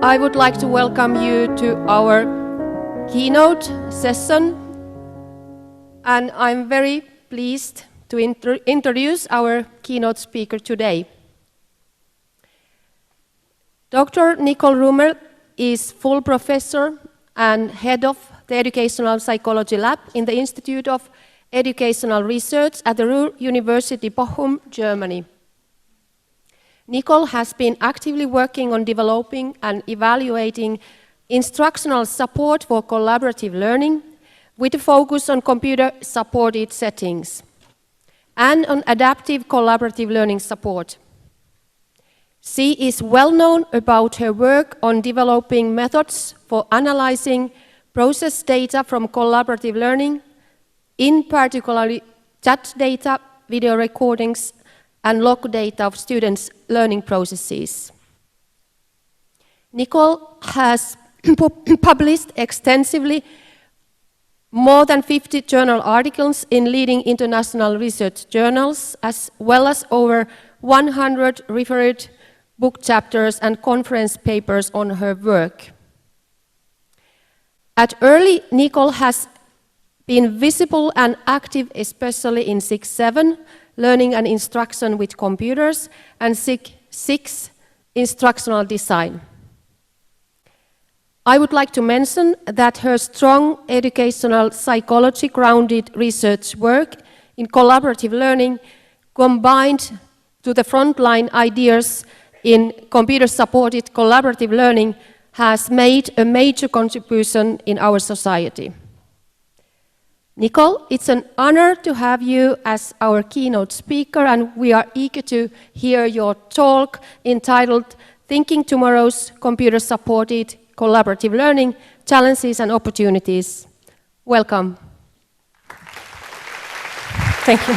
I would like to welcome you to our keynote session, and I'm very pleased to introduce our keynote speaker today. Dr. Nikol Rummel is full professor and head of the Educational Psychology Lab in the Institute of Educational Research at the Ruhr University, Bochum, Germany. Nikol has been actively working on developing and evaluating instructional support for collaborative learning with a focus on computer-supported settings and on adaptive collaborative learning support. She is well known about her work on developing methods for analyzing process data from collaborative learning, in particular chat data, video recordings, and log data of students' learning processes. Nikol has published extensively more than 50 journal articles in leading international research journals, as well as over 100 referred book chapters and conference papers on her work. At EARLI, Nikol has been visible and active, especially in 6-7, learning and instruction with computers, and 6 instructional design. I would like to mention that her strong educational psychology grounded research work in collaborative learning combined to the frontline ideas in computer-supported collaborative learning has made a major contribution in our society. Nikol, it's an honor to have you as our keynote speaker, and we are eager to hear your talk entitled Thinking Tomorrow's Computer-Supported Collaborative Learning, Challenges and Opportunities. Welcome. Thank you.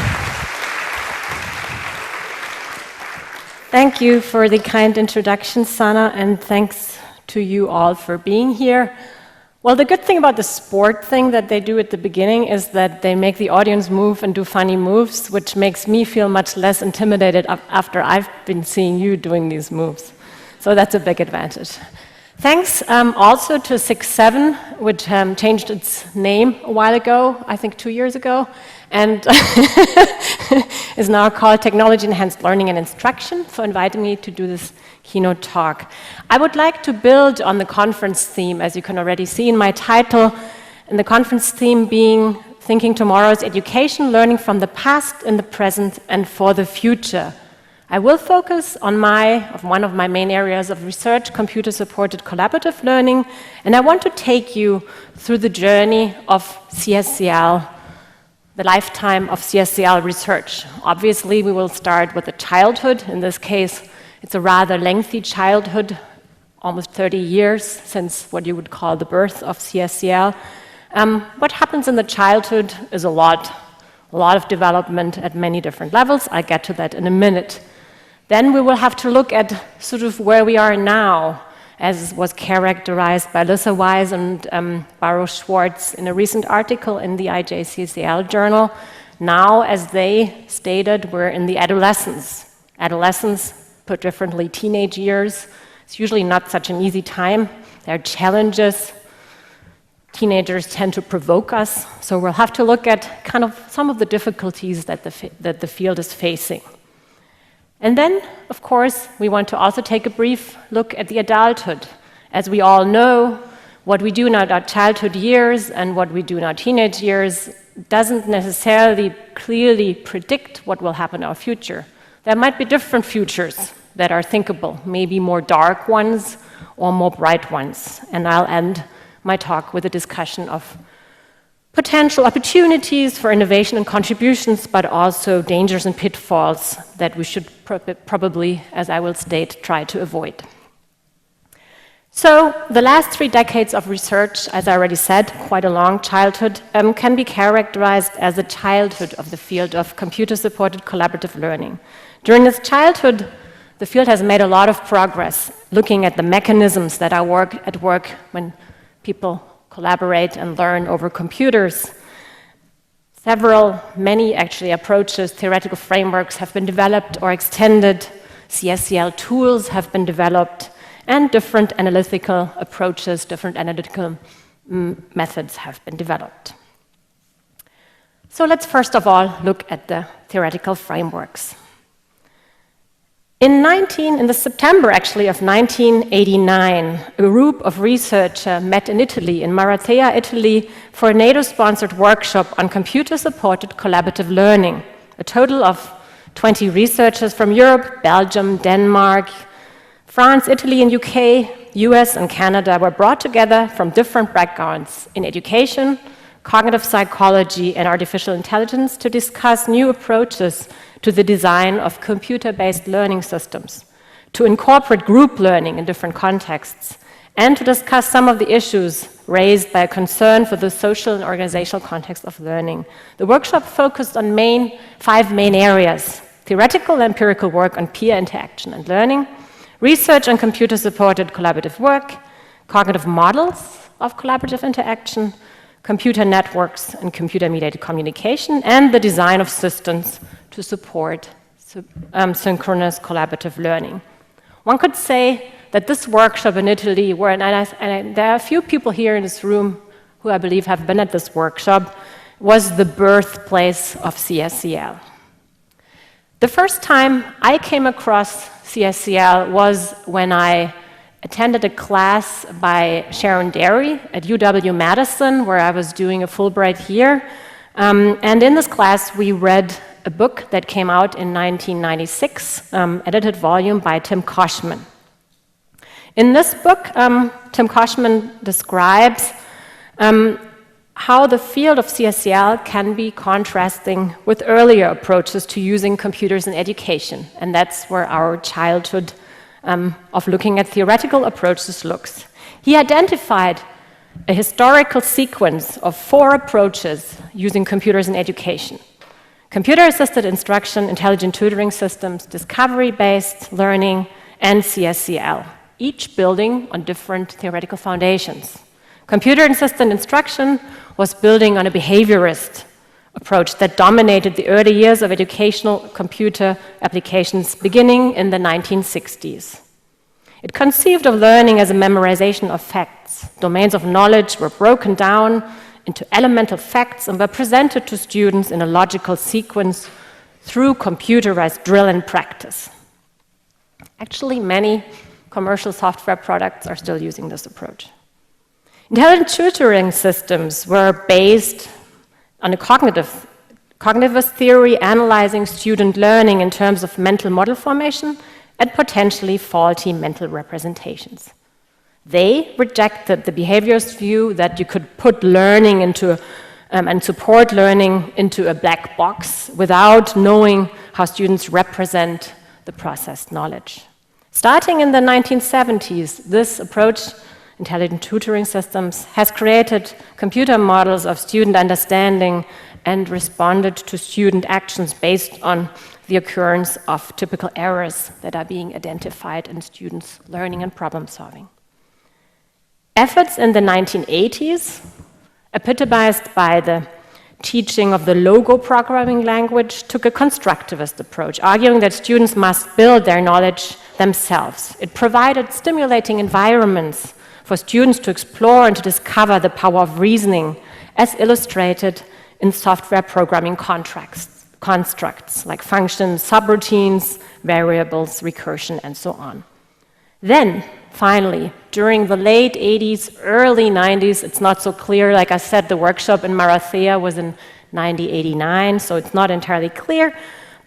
Thank you for the kind introduction, Sana, and thanks to you all for being here. Well, the good thing about the sport thing that they do at the beginning is that they make the audience move and do funny moves, which makes me feel much less intimidated after I've been seeing you doing these moves. So that's a big advantage. Thanks also to 6-7, which changed its name a while ago, I think 2 years ago, and is now called Technology Enhanced Learning and Instruction, for inviting me to do this keynote talk. I would like to build on the conference theme, as you can already see in my title, and the conference theme being Thinking Tomorrow's Education, Learning from the Past, in the Present, and for the Future. I will focus on one of my main areas of research, computer-supported collaborative learning, and I want to take you through the journey of CSCL, the lifetime of CSCL research. Obviously, we will start with the childhood. In this case, it's a rather lengthy childhood, almost 30 years since what you would call the birth of CSCL. What happens in the childhood is a lot of development at many different levels. I'll get to that in a minute. Then we will have to look at sort of where we are now, as was characterized by Lisa Wise and Baro Schwartz in a recent article in the IJCCL journal. Now, as they stated, we're in the adolescence. Adolescence, put differently, teenage years. It's usually not such an easy time. There are challenges. Teenagers tend to provoke us, so we'll have to look at kind of some of the difficulties that the field is facing. And then, of course, we want to also take a brief look at the adulthood. As we all know, what we do in our childhood years and what we do in our teenage years doesn't necessarily clearly predict what will happen in our future. There might be different futures that are thinkable, maybe more dark ones or more bright ones. And I'll end my talk with a discussion of potential opportunities for innovation and contributions, but also dangers and pitfalls that we should probably, as I will state, try to avoid. So the last 3 decades of research, as I already said, quite a long childhood, can be characterized as the childhood of the field of computer-supported collaborative learning. During this childhood, the field has made a lot of progress, looking at the mechanisms that are at work when people collaborate and learn over computers. Many approaches, theoretical frameworks have been developed or extended. CSCL tools have been developed. and different analytical approaches, different analytical methods have been developed. So let's first of all look at the theoretical frameworks. In the September, actually, of 1989, a group of researchers met in Italy, in Maratea, Italy, for a NATO-sponsored workshop on computer-supported collaborative learning. A total of 20 researchers from Europe, Belgium, Denmark, France, Italy, and UK, US, and Canada were brought together from different backgrounds in education, cognitive psychology, and artificial intelligence to discuss new approaches to the design of computer-based learning systems, to incorporate group learning in different contexts, and to discuss some of the issues raised by a concern for the social and organizational context of learning. The workshop focused on five main areas: theoretical and empirical work on peer interaction and learning, research on computer-supported collaborative work, cognitive models of collaborative interaction, computer networks and computer-mediated communication, and the design of systems to support synchronous collaborative learning. One could say that this workshop in Italy, and there are a few people here in this room who I believe have been at this workshop, was the birthplace of CSCL. The first time I came across CSCL was when I attended a class by Sharon Derry at UW-Madison, where I was doing a Fulbright year. And in this class, we read a book that came out in 1996, edited volume by Tim Koshman. In this book, Tim Koshman describes how the field of CSCL can be contrasting with earlier approaches to using computers in education. And that's where our childhood of looking at theoretical approaches looks. He identified a historical sequence of 4 approaches using computers in education: computer-assisted instruction, intelligent tutoring systems, discovery-based learning, and CSCL, each building on different theoretical foundations. Computer-assisted instruction was building on a behaviorist approach that dominated the early years of educational computer applications beginning in the 1960s. It conceived of learning as a memorization of facts. Domains of knowledge were broken down into elemental facts and were presented to students in a logical sequence through computerized drill and practice. Actually, many commercial software products are still using this approach. Intelligent tutoring systems were based on a cognitivist theory analyzing student learning in terms of mental model formation and potentially faulty mental representations. They rejected the behaviorist view that you could put learning into and support learning into a black box without knowing how students represent the processed knowledge. Starting in the 1970s, this approach, intelligent tutoring systems, has created computer models of student understanding and responded to student actions based on the occurrence of typical errors that are being identified in students' learning and problem solving. Efforts in the 1980s, epitomized by the teaching of the Logo programming language, took a constructivist approach, arguing that students must build their knowledge themselves. It provided stimulating environments for students to explore and to discover the power of reasoning, as illustrated in software programming constructs like functions, subroutines, variables, recursion, and so on. Then, finally, during the late 80s, early 90s, it's not so clear. Like I said, the workshop in Maratea was in 1989, so it's not entirely clear.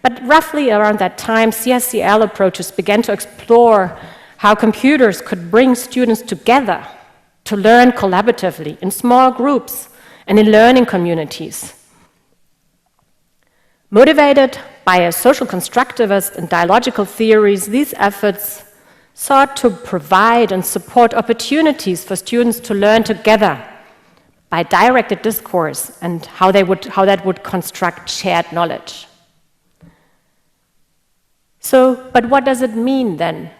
But roughly around that time, CSCL approaches began to explore how computers could bring students together to learn collaboratively in small groups and in learning communities. Motivated by a social constructivist and dialogical theories, these efforts sought to provide and support opportunities for students to learn together by directed discourse and how that would construct shared knowledge. So, but what does it mean then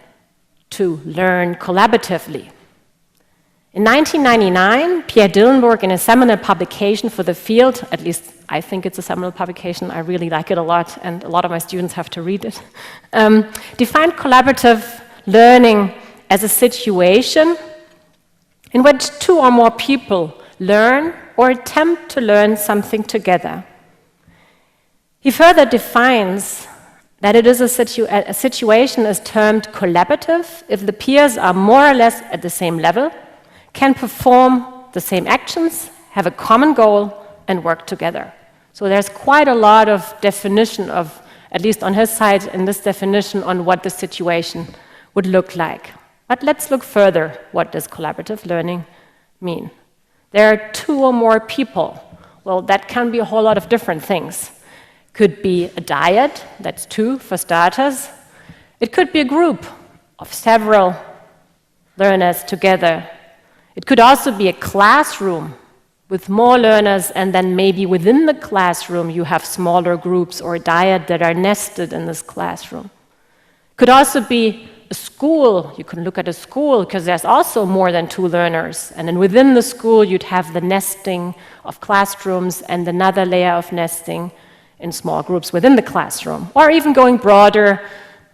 to learn collaboratively? In 1999, Pierre Dillenburg, in a seminal publication for the field, at least I think it's a seminal publication, I really like it a lot, and a lot of my students have to read it, defined collaborative learning as a situation in which two or more people learn or attempt to learn something together. He further defines that it is a situation is termed collaborative if the peers are more or less at the same level, can perform the same actions, have a common goal, and work together. So there's quite a lot of definition of, at least on his side, in this definition on what the situation would look like. But let's look further. What does collaborative learning mean? There are two or more people. Well, that can be a whole lot of different things. Could be a dyad, that's two for starters. It could be a group of several learners together. It could also be a classroom with more learners, and then maybe within the classroom you have smaller groups or a dyad that are nested in this classroom. It could also be a school. You can look at a school because there's also more than two learners, and then within the school you'd have the nesting of classrooms and another layer of nesting in small groups within the classroom. Or even going broader,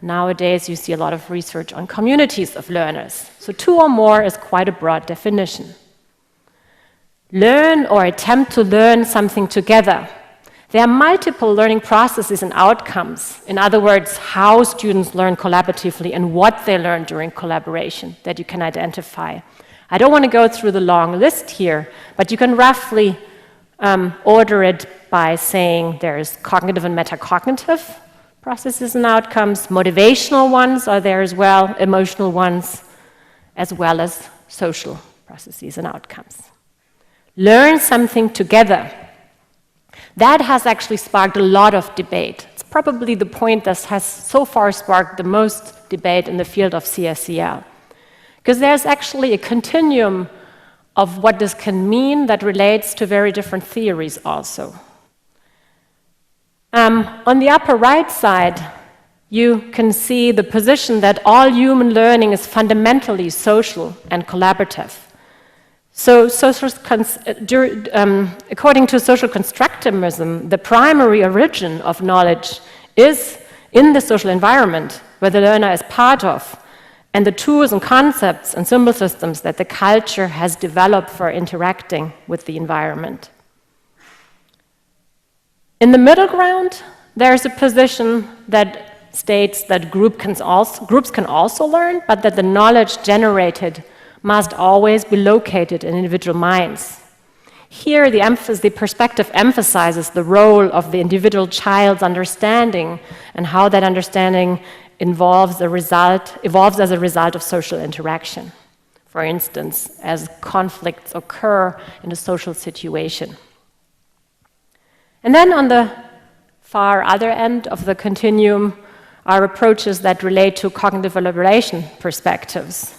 nowadays you see a lot of research on communities of learners. So two or more is quite a broad definition. Learn or attempt to learn something together. There are multiple learning processes and outcomes. In other words, how students learn collaboratively and what they learn during collaboration that you can identify. I don't want to go through the long list here, but you can roughly order it by saying there's cognitive and metacognitive processes and outcomes, motivational ones are there as well, emotional ones, as well as social processes and outcomes. Learn something together. That has actually sparked a lot of debate. It's probably the point that has so far sparked the most debate in the field of CSCL. Because there's actually a continuum of what this can mean that relates to very different theories also. On the upper right side, you can see the position that all human learning is fundamentally social and collaborative. So, according to social constructivism, the primary origin of knowledge is in the social environment where the learner is part of, and the tools and concepts and symbol systems that the culture has developed for interacting with the environment. In the middle ground, there's a position that states that groups can also learn, but that the knowledge generated must always be located in individual minds. Here, the perspective emphasizes the role of the individual child's understanding and how that understanding evolves as a result of social interaction. For instance, as conflicts occur in a social situation. And then on the far other end of the continuum are approaches that relate to cognitive elaboration perspectives.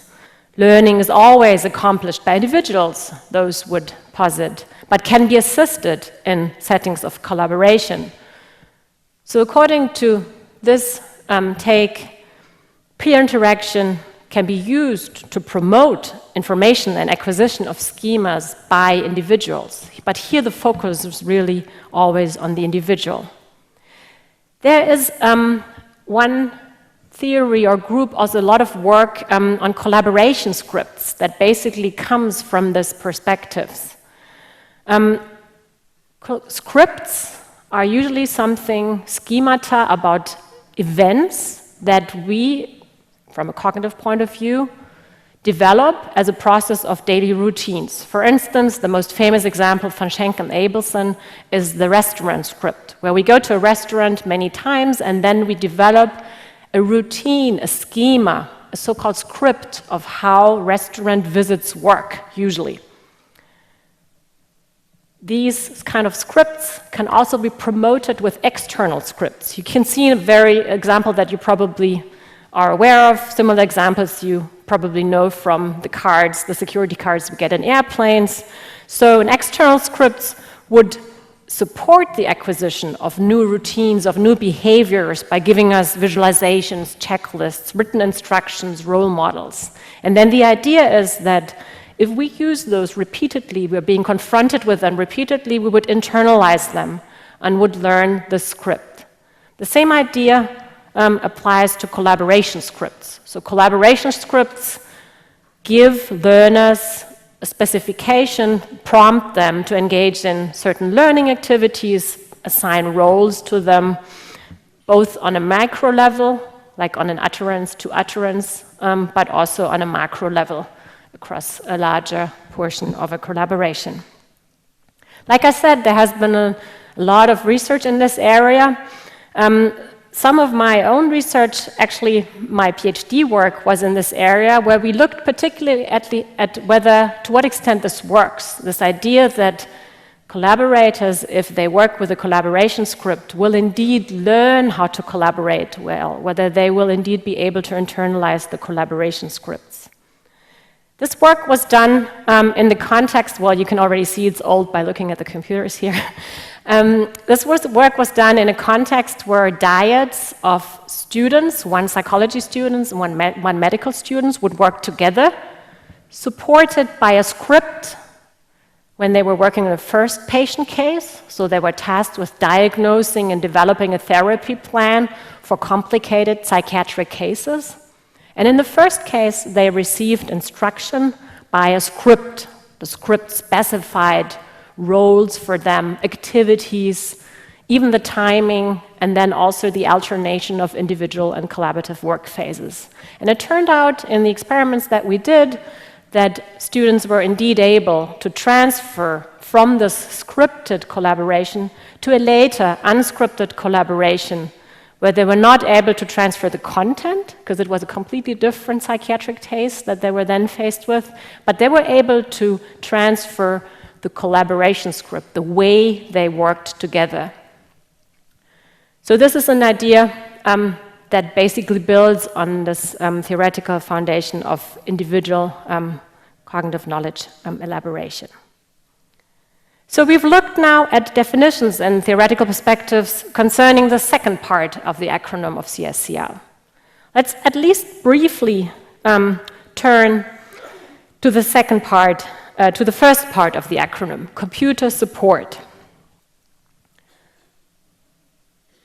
Learning is always accomplished by individuals, those would posit, but can be assisted in settings of collaboration. So according to this take, peer interaction can be used to promote information and acquisition of schemas by individuals. But here the focus is really always on the individual. There is one theory or group, also a lot of work on collaboration scripts that basically comes from this perspectives. Scripts are usually schemata about events that we, from a cognitive point of view, develop as a process of daily routines. For instance, the most famous example von Schenk and Abelson is the restaurant script, where we go to a restaurant many times and then we develop a routine, a schema, a so-called script of how restaurant visits work, usually. These kind of scripts can also be promoted with external scripts. You can see a very example that you probably are aware of. Similar examples you probably know from the cards, the security cards we get in airplanes. So an external script would support the acquisition of new routines, of new behaviors by giving us visualizations, checklists, written instructions, role models. And then the idea is that if we use those repeatedly, we're being confronted with them repeatedly, we would internalize them and would learn the script. The same idea applies to collaboration scripts. So collaboration scripts give learners a specification, prompt them to engage in certain learning activities, assign roles to them, both on a macro level, like on an utterance to utterance, but also on a macro level across a larger portion of a collaboration. Like I said, there has been a lot of research in this area. Some of my own research, actually my PhD work, was in this area where we looked particularly at whether, to what extent this works. This idea that collaborators, if they work with a collaboration script, will indeed learn how to collaborate well, whether they will indeed be able to internalize the collaboration scripts. This work was done in the context, well, you can already see it's old by looking at the computers here. Work was done in a context where dyads of students, one psychology student and one medical student, would work together, supported by a script when they were working on the first patient case. So they were tasked with diagnosing and developing a therapy plan for complicated psychiatric cases. And in the first case, they received instruction by a script. The script specified roles for them, activities, even the timing, and then also the alternation of individual and collaborative work phases. And it turned out in the experiments that we did that students were indeed able to transfer from this scripted collaboration to a later unscripted collaboration where they were not able to transfer the content, because it was a completely different psychiatric case that they were then faced with, but they were able to transfer the collaboration script, the way they worked together. So this is an idea that basically builds on this theoretical foundation of individual cognitive knowledge elaboration. So we've looked now at definitions and theoretical perspectives concerning the second part of the acronym of CSCL. Let's at least briefly turn to the second part, to the first part of the acronym, computer support.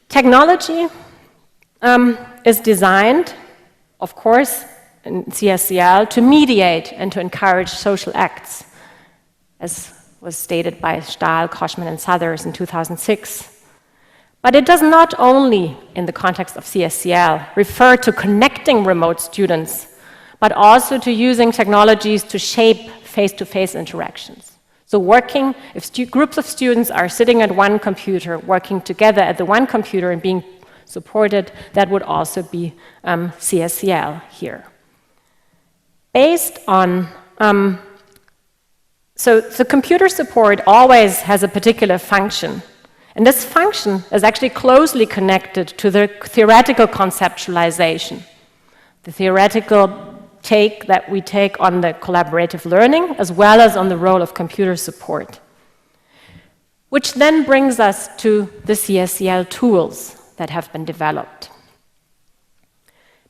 Technology is designed, of course, in CSCL to mediate and to encourage social acts, as was stated by Stahl, Koschmann, and Southers in 2006. But it does not only, in the context of CSCL, refer to connecting remote students, but also to using technologies to shape face-to-face interactions. So working, if groups of students are sitting at one computer, working together at the one computer and being supported, that would also be CSCL here. Based on so computer support always has a particular function. And this function is actually closely connected to the theoretical conceptualization, the theoretical take that we take on the collaborative learning, as well as on the role of computer support. Which then brings us to the CSCL tools that have been developed.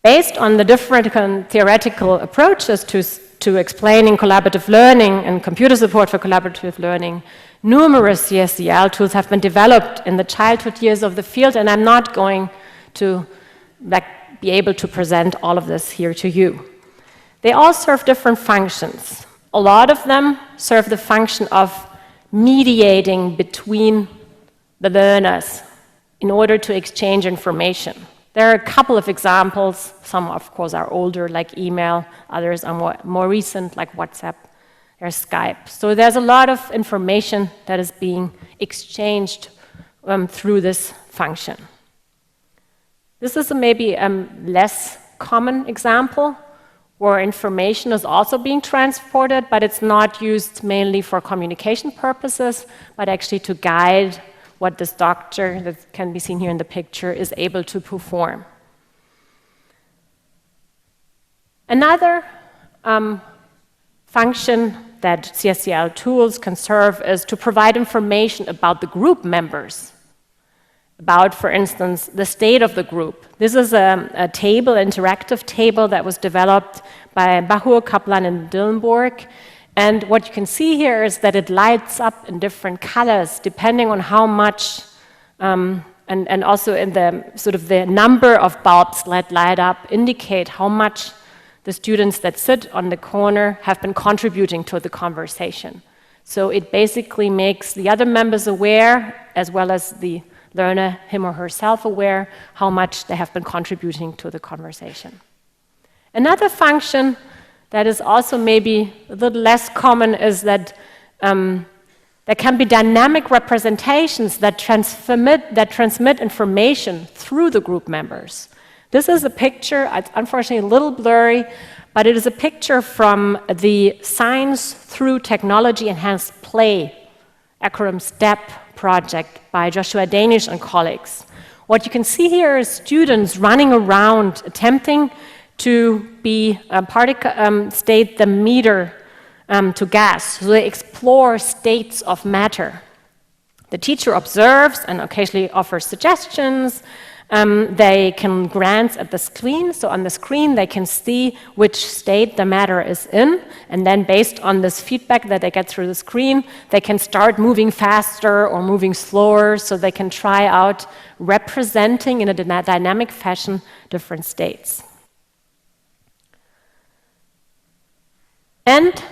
Based on the different theoretical approaches to explaining collaborative learning and computer support for collaborative learning, numerous CSCL tools have been developed in the childhood years of the field, and I'm not going to be able to present all of this here to you. They all serve different functions. A lot of them serve the function of mediating between the learners in order to exchange information. There are a couple of examples. Some, of course, are older, like email. Others are more recent, like WhatsApp or Skype. So there's a lot of information that is being exchanged through this function. This is a maybe less common example where information is also being transported, but it's not used mainly for communication purposes, but actually to guide what this doctor, that can be seen here in the picture, is able to perform. Another function that CSCL tools can serve is to provide information about the group members, about, for instance, the state of the group. This is a table, an interactive table that was developed by Bahur, Kaplan, and Dillenburg. And what you can see here is that it lights up in different colors depending on how much, and also in the sort of the number of bulbs that light up indicate how much the students that sit on the corner have been contributing to the conversation. So it basically makes the other members aware, as well as the learner, him or herself, aware how much they have been contributing to the conversation. Another function that is also maybe a little less common is that there can be dynamic representations that transmit information through the group members. This is a picture, it's unfortunately a little blurry, but it is a picture from the Science Through Technology Enhanced Play, acronym STEP project by Joshua Danish and colleagues. What you can see here is students running around attempting to state the meter to gas. So they explore states of matter. The teacher observes and occasionally offers suggestions. They can glance at the screen. So on the screen, they can see which state the matter is in. And then based on this feedback that they get through the screen, they can start moving faster or moving slower. So they can try out representing in a dynamic fashion different states. And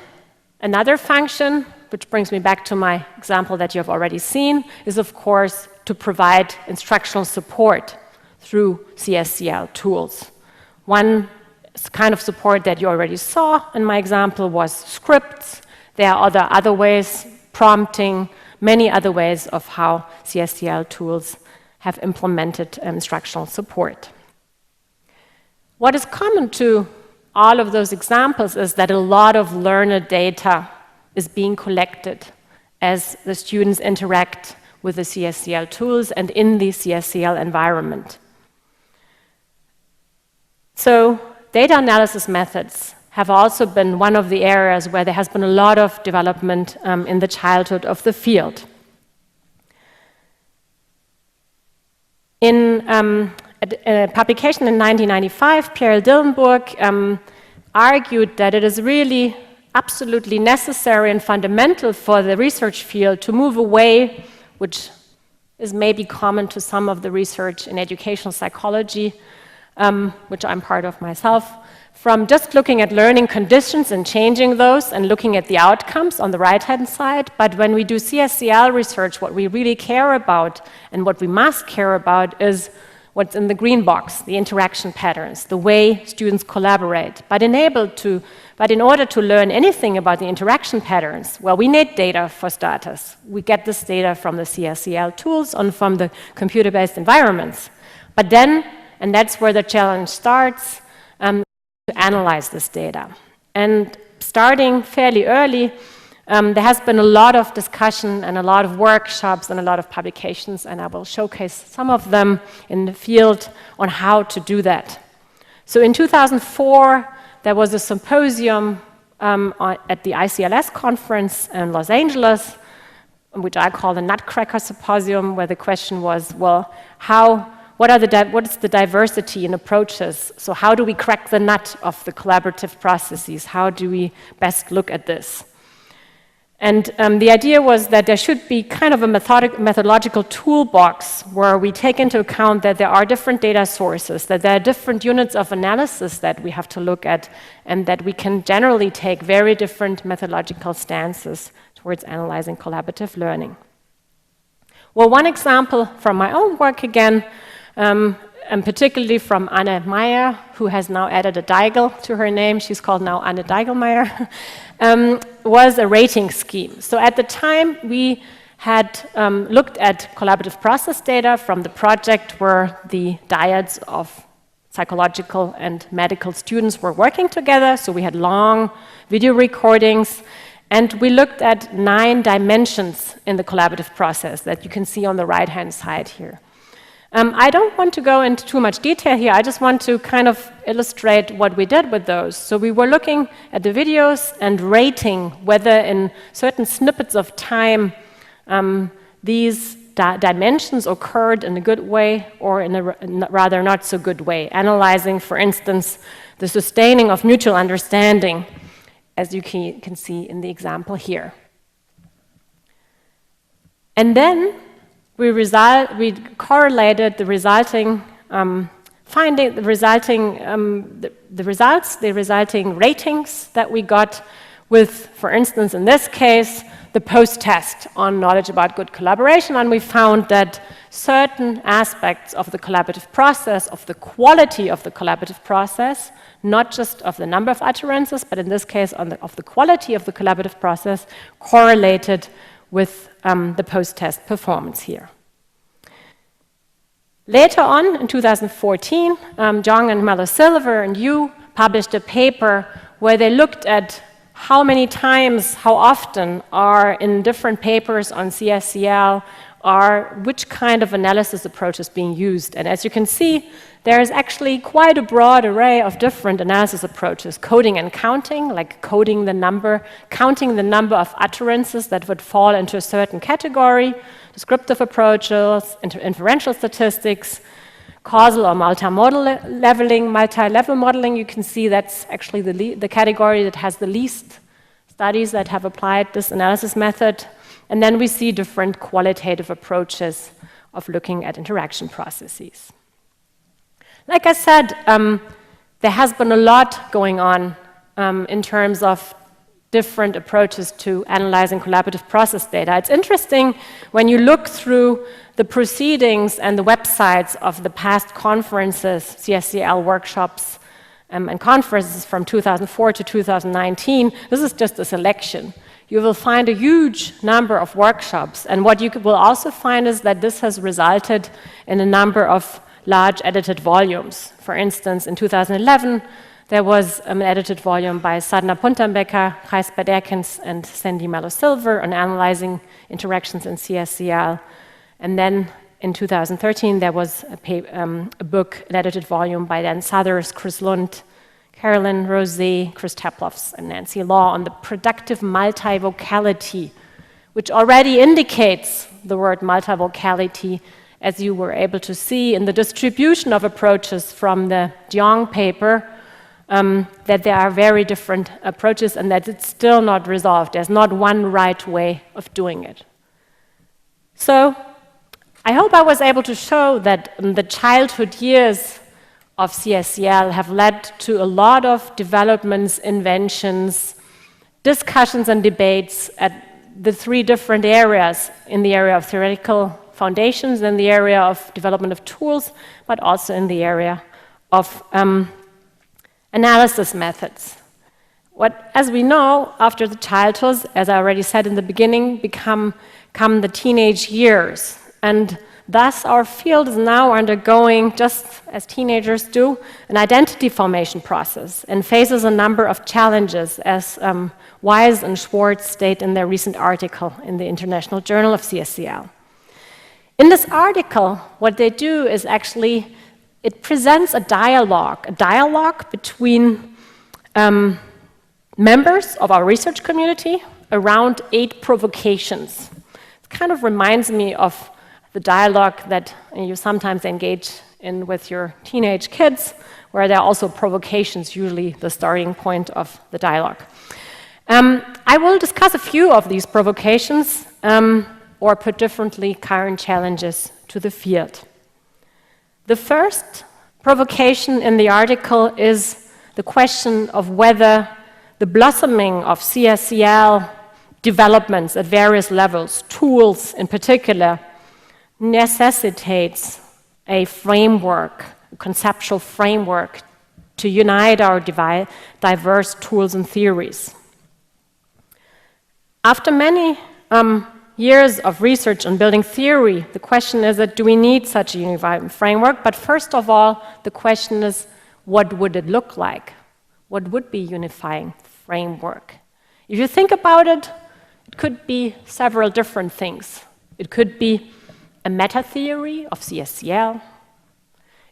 another function, which brings me back to my example that you have already seen, is of course to provide instructional support through CSCL tools. One kind of support that you already saw in my example was scripts. There are other ways, prompting, many other ways of how CSCL tools have implemented instructional support. What is common to all of those examples is that a lot of learner data is being collected as the students interact with the CSCL tools and in the CSCL environment. So data analysis methods have also been one of the areas where there has been a lot of development in the childhood of the field. In a publication in 1995, Pierre Dillenburg argued that it is really absolutely necessary and fundamental for the research field to move away, which is maybe common to some of the research in educational psychology, which I'm part of myself, from just looking at learning conditions and changing those and looking at the outcomes on the right-hand side. But when we do CSCL research, what we really care about and what we must care about is what's in the green box, the interaction patterns, the way students collaborate. But in order to learn anything about the interaction patterns, well, we need data for starters. We get this data from the CSCL tools and from the computer-based environments. But then, and that's where the challenge starts, to analyze this data. And starting fairly early, there has been a lot of discussion and a lot of workshops and a lot of publications, and I will showcase some of them in the field on how to do that. So in 2004, there was a symposium at the ICLS conference in Los Angeles, which I call the Nutcracker Symposium, where the question was, well, what is the diversity in approaches? So how do we crack the nut of the collaborative processes? How do we best look at this? And the idea was that there should be kind of a methodological toolbox where we take into account that there are different data sources, that there are different units of analysis that we have to look at, and that we can generally take very different methodological stances towards analyzing collaborative learning. Well, one example from my own work again, and particularly from Anne Meyer, who has now added a Deigel to her name, she's called now Anne Deigelmeyer, was a rating scheme. So at the time, we had looked at collaborative process data from the project where the dyads of psychological and medical students were working together. So we had long video recordings, and we looked at 9 dimensions in the collaborative process that you can see on the right-hand side here. I don't want to go into too much detail here. I just want to kind of illustrate what we did with those. So we were looking at the videos and rating whether in certain snippets of time these dimensions occurred in a good way or in a rather not so good way, analyzing, for instance, the sustaining of mutual understanding, as you can see in the example here. And then we correlated the resulting finding the resulting ratings that we got with, for instance, in this case, the post-test on knowledge about good collaboration, and we found that certain aspects of the collaborative process, of the quality of the collaborative process, not just of the number of utterances, but in this case of the quality of the collaborative process, correlated with the post-test performance here. Later on, in 2014, Jong and Mello-Silver and Yu published a paper where they looked at how many times, how often are in different papers on CSCL which kind of analysis approach is being used. And as you can see, there is actually quite a broad array of different analysis approaches. Coding and counting, like counting the number of utterances that would fall into a certain category, descriptive approaches, inferential statistics, causal or multi-level modeling. You can see that's actually the category that has the least studies that have applied this analysis method. And then we see different qualitative approaches of looking at interaction processes. Like I said, there has been a lot going on in terms of different approaches to analyzing collaborative process data. It's interesting when you look through the proceedings and the websites of the past conferences, CSCL workshops and conferences from 2004 to 2019. This is just a selection. You will find a huge number of workshops, and what you will also find is that this has resulted in a number of large edited volumes. For instance, in 2011, there was an edited volume by Sadna Puntambecker, Gijs Bederkens, and Sandy Mello-Silver on analyzing interactions in CSCL. And then in 2013, there was a book, an edited volume by Dan Southers, Chris Lund, Carolyn Rosé, Chris Teplofs, and Nancy Law on the productive multivocality, which already indicates the word multivocality, as you were able to see in the distribution of approaches from the Jiang paper, that there are very different approaches and that it's still not resolved. There's not one right way of doing it. So I hope I was able to show that the childhood years of CSCL have led to a lot of developments, inventions, discussions and debates at the three different areas: in the area of theoretical foundations, in the area of development of tools, but also in the area of analysis methods. As we know, after the childhood, as I already said in the beginning, come the teenage years. And thus our field is now undergoing, just as teenagers do, an identity formation process and faces a number of challenges, as Wise and Schwartz state in their recent article in the International Journal of CSCL. In this article, what they do is actually, it presents a dialogue between members of our research community around 8 provocations. It kind of reminds me of the dialogue that you sometimes engage in with your teenage kids, where there are also provocations, usually the starting point of the dialogue. I will discuss a few of these provocations, or put differently, current challenges to the field. The first provocation in the article is the question of whether the blossoming of CSCL developments at various levels, tools in particular, necessitates a framework, a conceptual framework, to unite our diverse tools and theories. After many years of research on building theory, the question is that do we need such a unified framework? But first of all, the question is, what would it look like? What would be unifying framework? If you think about it, it could be several different things. It could be a meta-theory of CSCL.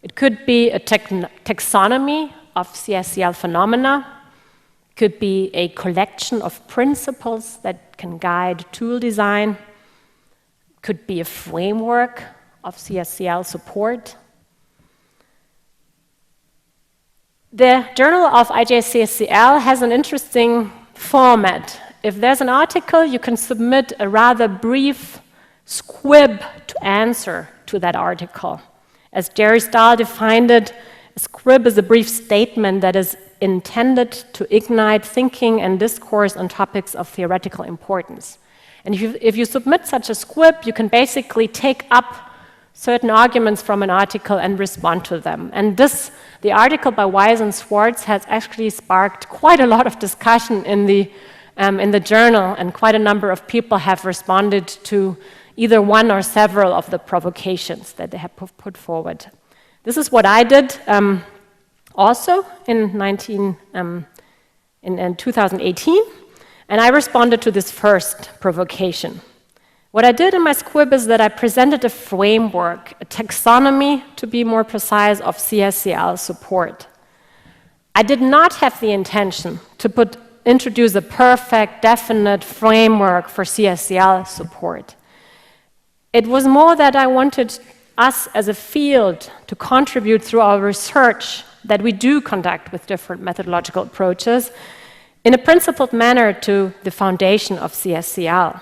It could be a taxonomy of CSCL phenomena. It could be a collection of principles that can guide tool design. It could be a framework of CSCL support. The Journal of IJCSCL has an interesting format. If there's an article, you can submit a rather brief squib to answer to that article. As Jerry Stahl defined it, a scrib is a brief statement that is intended to ignite thinking and discourse on topics of theoretical importance. And if you submit such a scrib, you can basically take up certain arguments from an article and respond to them. And the article by Wise and Schwartz has actually sparked quite a lot of discussion in the journal, and quite a number of people have responded to either one or several of the provocations that they have put forward. This is what I did also in 2018, and I responded to this first provocation. What I did in my squib is that I presented a framework, a taxonomy, to be more precise, of CSCL support. I did not have the intention to introduce a perfect, definite framework for CSCL support. It was more that I wanted us as a field to contribute through our research that we do conduct with different methodological approaches in a principled manner to the foundation of CSCL.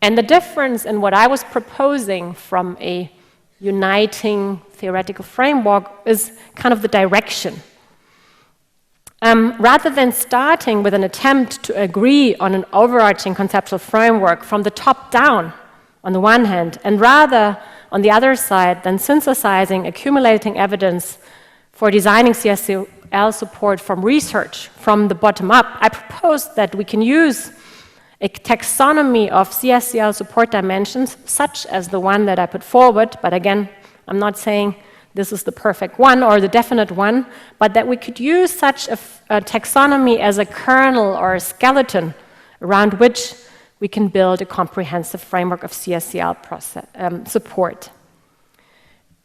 And the difference in what I was proposing from a uniting theoretical framework is kind of the direction. Rather than starting with an attempt to agree on an overarching conceptual framework from the top down, on the one hand, and rather, on the other side, than synthesizing, accumulating evidence for designing CSCL support from research, from the bottom up, I proposed that we can use a taxonomy of CSCL support dimensions, such as the one that I put forward, but again, I'm not saying this is the perfect one or the definite one, but that we could use such a taxonomy as a kernel or a skeleton around which we can build a comprehensive framework of CSCL support.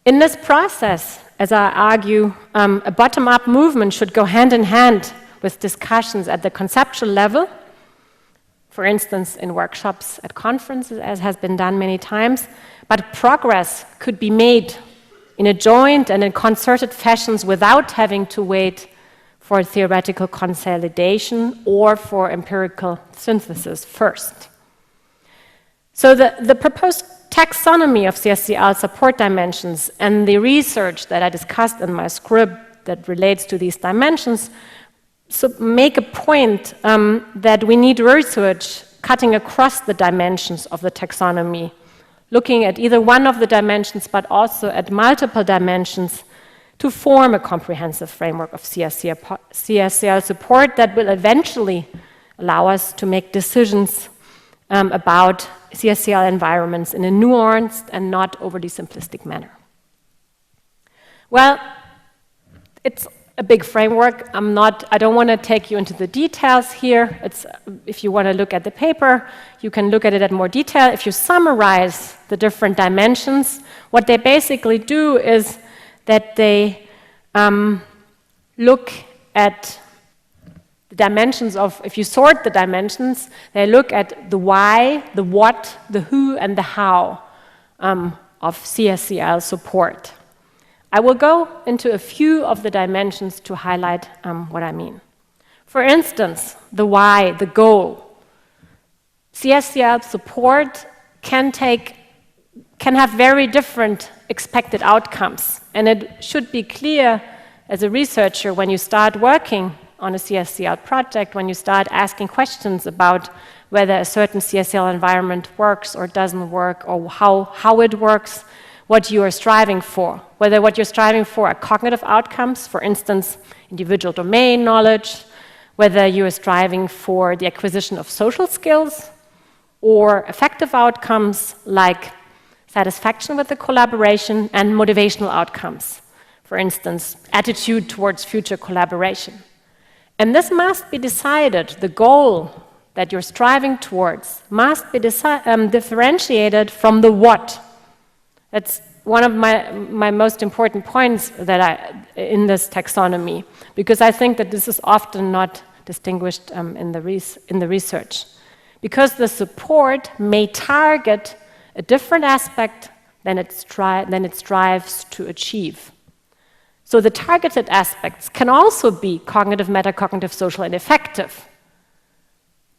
In this process, as I argue, a bottom-up movement should go hand in hand with discussions at the conceptual level, for instance, in workshops at conferences, as has been done many times, but progress could be made in a joint and in concerted fashions without having to wait for theoretical consolidation or for empirical synthesis first. So the proposed taxonomy of CSCL support dimensions and the research that I discussed in my script that relates to these dimensions make a point that we need research cutting across the dimensions of the taxonomy, looking at either one of the dimensions but also at multiple dimensions to form a comprehensive framework of CSCL support that will eventually allow us to make decisions about CSCL environments in a nuanced and not overly simplistic manner. Well, it's a big framework. I don't want to take you into the details here. If you want to look at the paper, you can look at it in more detail. If you summarize the different dimensions, what they basically do is that they look at the dimensions of, if you sort the dimensions, they look at the why, the what, the who, and the how of CSCL support. I will go into a few of the dimensions to highlight what I mean. For instance, the why, the goal. CSCL support can have very different expected outcomes, and it should be clear as a researcher when you start working on a CSCL project, when you start asking questions about whether a certain CSCL environment works or doesn't work, or how it works, what you are striving for, whether what you're striving for are cognitive outcomes, for instance, individual domain knowledge, whether you are striving for the acquisition of social skills, or affective outcomes like satisfaction with the collaboration, and motivational outcomes, for instance, attitude towards future collaboration. And this must be decided, the goal that you're striving towards must be differentiated from the what. That's one of my most important points in this taxonomy, because I think that this is often not distinguished in the research. Because the support may target a different aspect than it strives to achieve. So the targeted aspects can also be cognitive, metacognitive, social, and affective.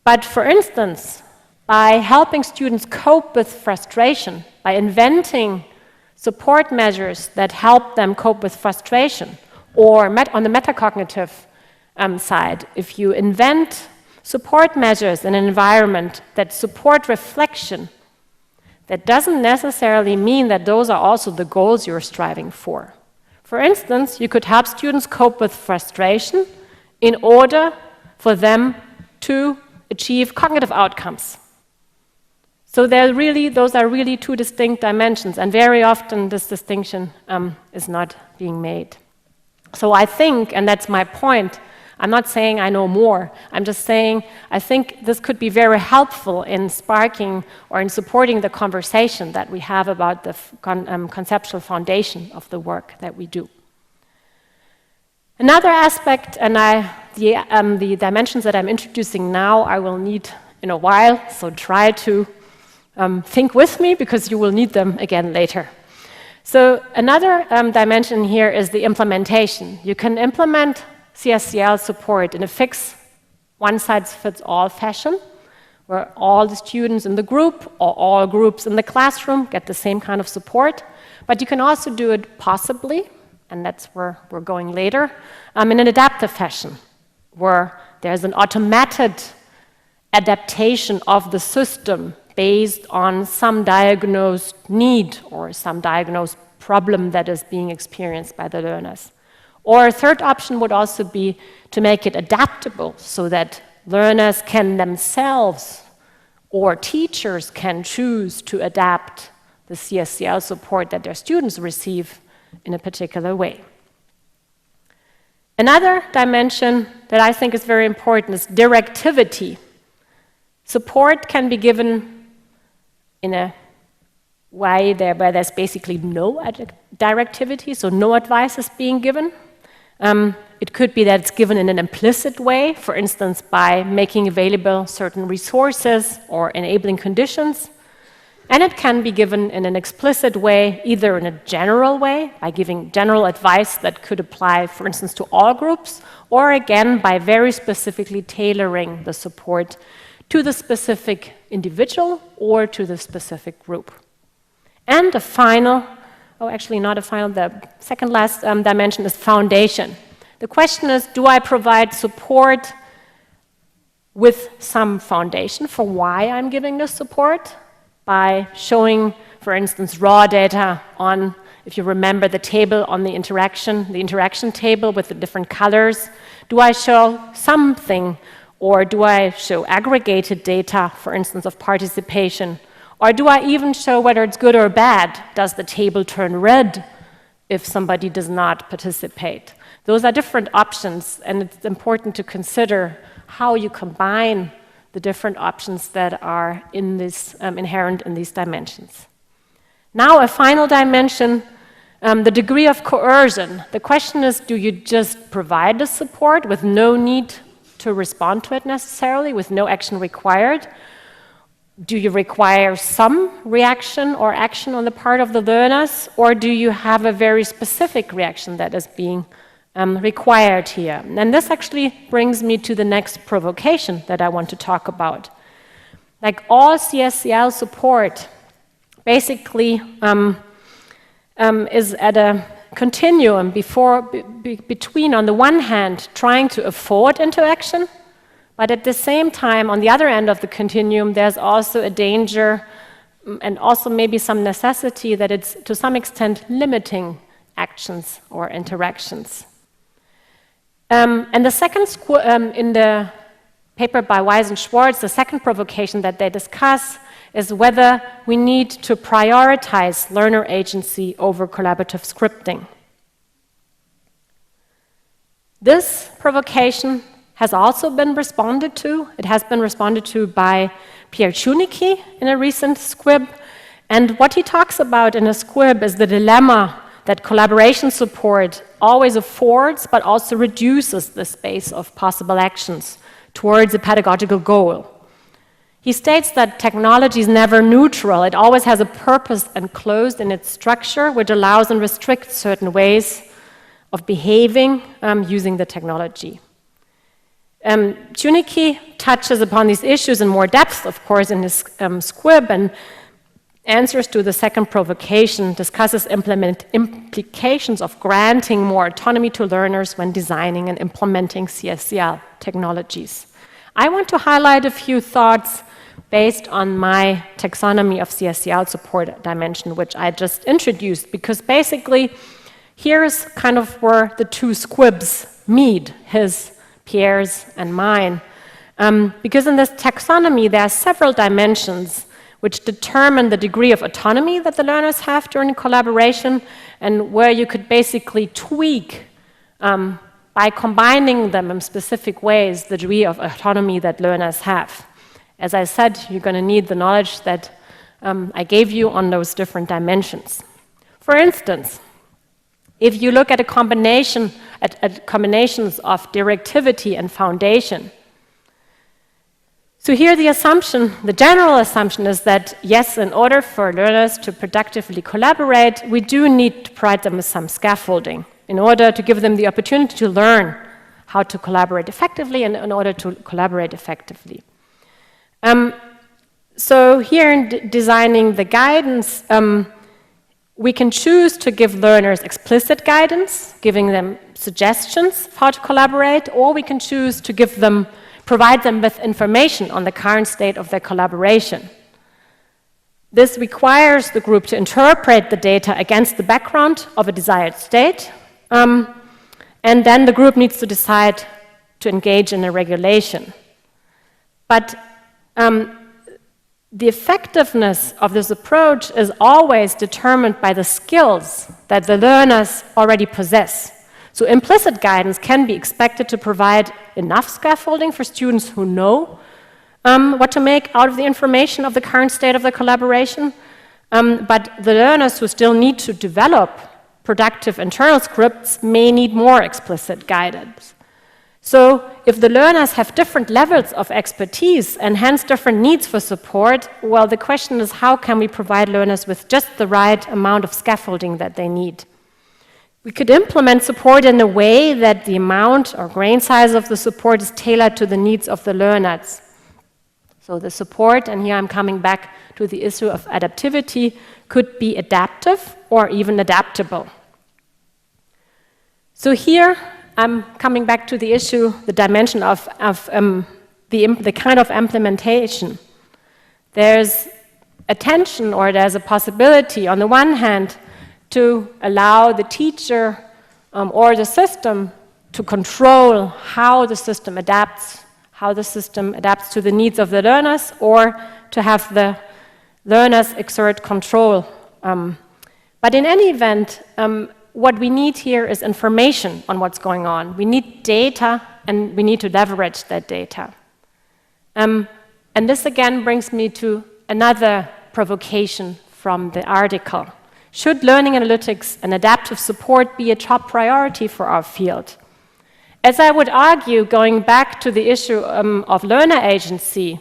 But for instance, by helping students cope with frustration, by inventing support measures that help them cope with frustration, or on the metacognitive side, if you invent support measures in an environment that support reflection, that doesn't necessarily mean that those are also the goals you're striving for. For instance, you could help students cope with frustration in order for them to achieve cognitive outcomes. So those are really two distinct dimensions, and very often this distinction is not being made. So I think, and that's my point, I'm not saying I know more, I'm just saying I think this could be very helpful in sparking or in supporting the conversation that we have about the conceptual foundation of the work that we do. Another aspect, and the dimensions that I'm introducing now I will need in a while, so try to think with me because you will need them again later. So another dimension here is the implementation. You can implement CSCL support in a fixed, one-size-fits-all fashion, where all the students in the group or all groups in the classroom get the same kind of support. But you can also do it possibly, and that's where we're going later, in an adaptive fashion, where there's an automated adaptation of the system based on some diagnosed need or some diagnosed problem that is being experienced by the learners. Or a third option would also be to make it adaptable so that learners can themselves or teachers can choose to adapt the CSCL support that their students receive in a particular way. Another dimension that I think is very important is directivity. Support can be given in a way where there's basically no directivity, so no advice is being given. It could be that it's given in an implicit way, for instance, by making available certain resources or enabling conditions. And it can be given in an explicit way, either in a general way, by giving general advice that could apply, for instance, to all groups, or again, by very specifically tailoring the support to the specific individual or to the specific group. And the second last dimension is foundation. The question is, do I provide support with some foundation for why I'm giving this support? By showing, for instance, raw data on, if you remember the table on the interaction table with the different colors. Do I show something, or do I show aggregated data, for instance, of participation? Or do I even show whether it's good or bad? Does the table turn red if somebody does not participate? Those are different options, and it's important to consider how you combine the different options that are in this, inherent in these dimensions. Now, a final dimension, the degree of coercion. The question is, do you just provide the support with no need to respond to it necessarily, with no action required? Do you require some reaction or action on the part of the learners, or do you have a very specific reaction that is being required here? And this actually brings me to the next provocation that I want to talk about. Like all CSCL support, basically is at a continuum between, on the one hand, trying to afford interaction, but at the same time, on the other end of the continuum, there's also a danger and also maybe some necessity that it's, to some extent, limiting actions or interactions. And the second, in the paper by Weiss and Schwartz, the second provocation that they discuss is whether we need to prioritize learner agency over collaborative scripting. This provocation has also been responded to. It has been responded to by Pierre Czuniki in a recent squib. And what he talks about in a squib is the dilemma that collaboration support always affords, but also reduces the space of possible actions towards a pedagogical goal. He states that technology is never neutral. It always has a purpose enclosed in its structure, which allows and restricts certain ways of behaving using the technology. Czuniki touches upon these issues in more depth, of course, in his squib, and answers to the second provocation, discusses implications of granting more autonomy to learners when designing and implementing CSCL technologies. I want to highlight a few thoughts based on my taxonomy of CSCL support dimension, which I just introduced, because basically here's kind of where the two squibs meet, his, Pierre's, and mine. Because in this taxonomy, there are several dimensions which determine the degree of autonomy that the learners have during collaboration, and where you could basically tweak, by combining them in specific ways, the degree of autonomy that learners have. As I said, you're going to need the knowledge that I gave you on those different dimensions. For instance, if you look at a combination, at combinations of directivity and foundation, so here the assumption, the general assumption is that, yes, in order for learners to productively collaborate, we do need to provide them with some scaffolding in order to give them the opportunity to learn how to collaborate effectively and in order to collaborate effectively. So here in designing the guidance, we can choose to give learners explicit guidance, giving them suggestions of how to collaborate, or we can choose to provide them with information on the current state of their collaboration. This requires the group to interpret the data against the background of a desired state, and then the group needs to decide to engage in a regulation. But the effectiveness of this approach is always determined by the skills that the learners already possess. So implicit guidance can be expected to provide enough scaffolding for students who know what to make out of the information of the current state of the collaboration, but the learners who still need to develop productive internal scripts may need more explicit guidance. So if the learners have different levels of expertise and hence different needs for support, well, the question is, how can we provide learners with just the right amount of scaffolding that they need? We could implement support in a way that the amount or grain size of the support is tailored to the needs of the learners. So the support, and here I'm coming back to the issue of adaptivity, could be adaptive or even adaptable. So here I'm coming back to the issue, the dimension of the kind of implementation. There's a tension, or there's a possibility, on the one hand, to allow the teacher or the system to control how the system adapts to the needs of the learners, or to have the learners exert control. But in any event, what we need here is information on what's going on. We need data, and we need to leverage that data. And this again brings me to another provocation from the article. Should learning analytics and adaptive support be a top priority for our field? As I would argue, going back to the issue of learner agency,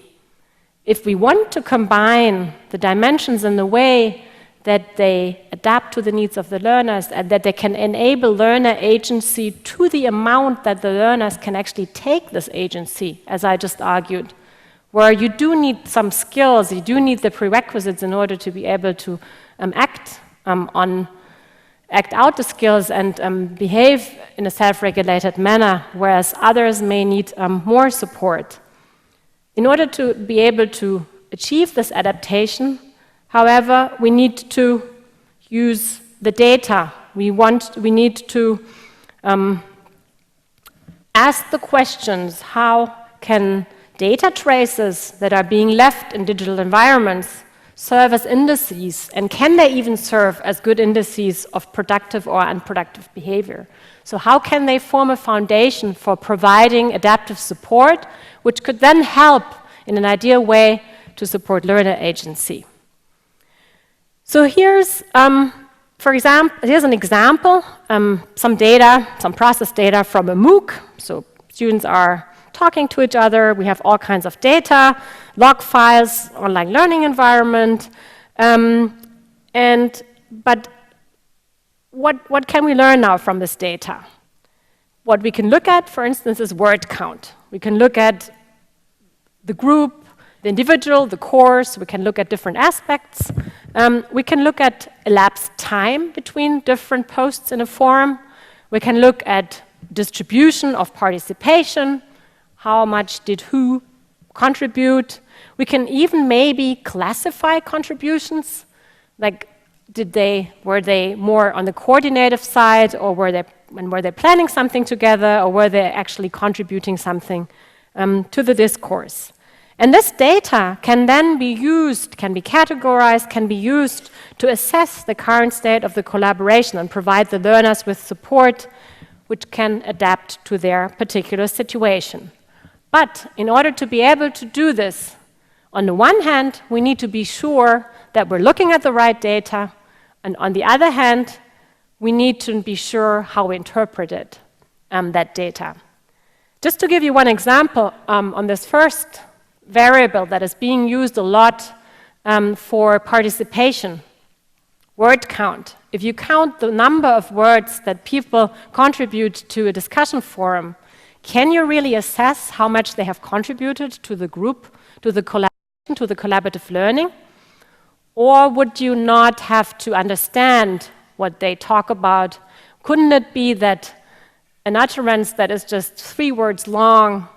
if we want to combine the dimensions in the way that they adapt to the needs of the learners and that they can enable learner agency to the amount that the learners can actually take this agency, as I just argued, where you do need some skills, you do need the prerequisites in order to be able to act out the skills and behave in a self-regulated manner, whereas others may need more support. In order to be able to achieve this adaptation, however, we need to use the data. We need to ask the questions: how can data traces that are being left in digital environments serve as indices, and can they even serve as good indices of productive or unproductive behavior? So how can they form a foundation for providing adaptive support, which could then help in an ideal way to support learner agency? So here's an example, some data, some process data from a MOOC. So students are talking to each other. We have all kinds of data, log files, online learning environment. But what can we learn now from this data? What we can look at, for instance, is word count. We can look at the group the individual, the course, we can look at different aspects. We can look at elapsed time between different posts in a forum. We can look at distribution of participation, how much did who contribute. We can even maybe classify contributions, like were they more on the coordinative side, or were they planning something together, or were they actually contributing something to the discourse. And this data can then be used, can be categorized, can be used to assess the current state of the collaboration and provide the learners with support which can adapt to their particular situation. But in order to be able to do this, on the one hand, we need to be sure that we're looking at the right data, and on the other hand, we need to be sure how we interpret it, that data. Just to give you one example, on this first variable that is being used a lot for participation, word count. If you count the number of words that people contribute to a discussion forum, can you really assess how much they have contributed to the group, to the collaboration, to the collaborative learning? Or would you not have to understand what they talk about? Couldn't it be that an utterance that is just 3 words long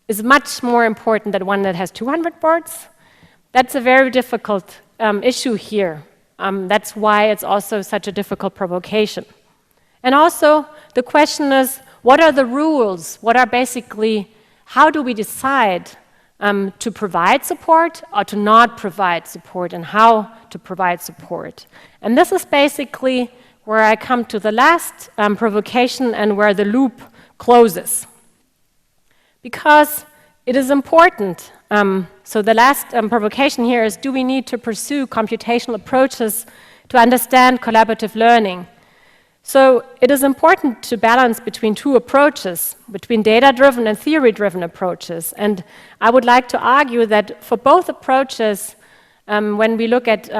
is much more important than one that has 200 words? That's a very difficult issue here. That's why it's also such a difficult provocation. And also, the question is, what are the rules? What are basically, how do we decide to provide support or to not provide support, and how to provide support? And this is basically where I come to the last provocation and where the loop closes. Because it is important. So the last provocation here is, do we need to pursue computational approaches to understand collaborative learning? So it is important to balance between 2 approaches, between data-driven and theory-driven approaches. And I would like to argue that for both approaches, when we look at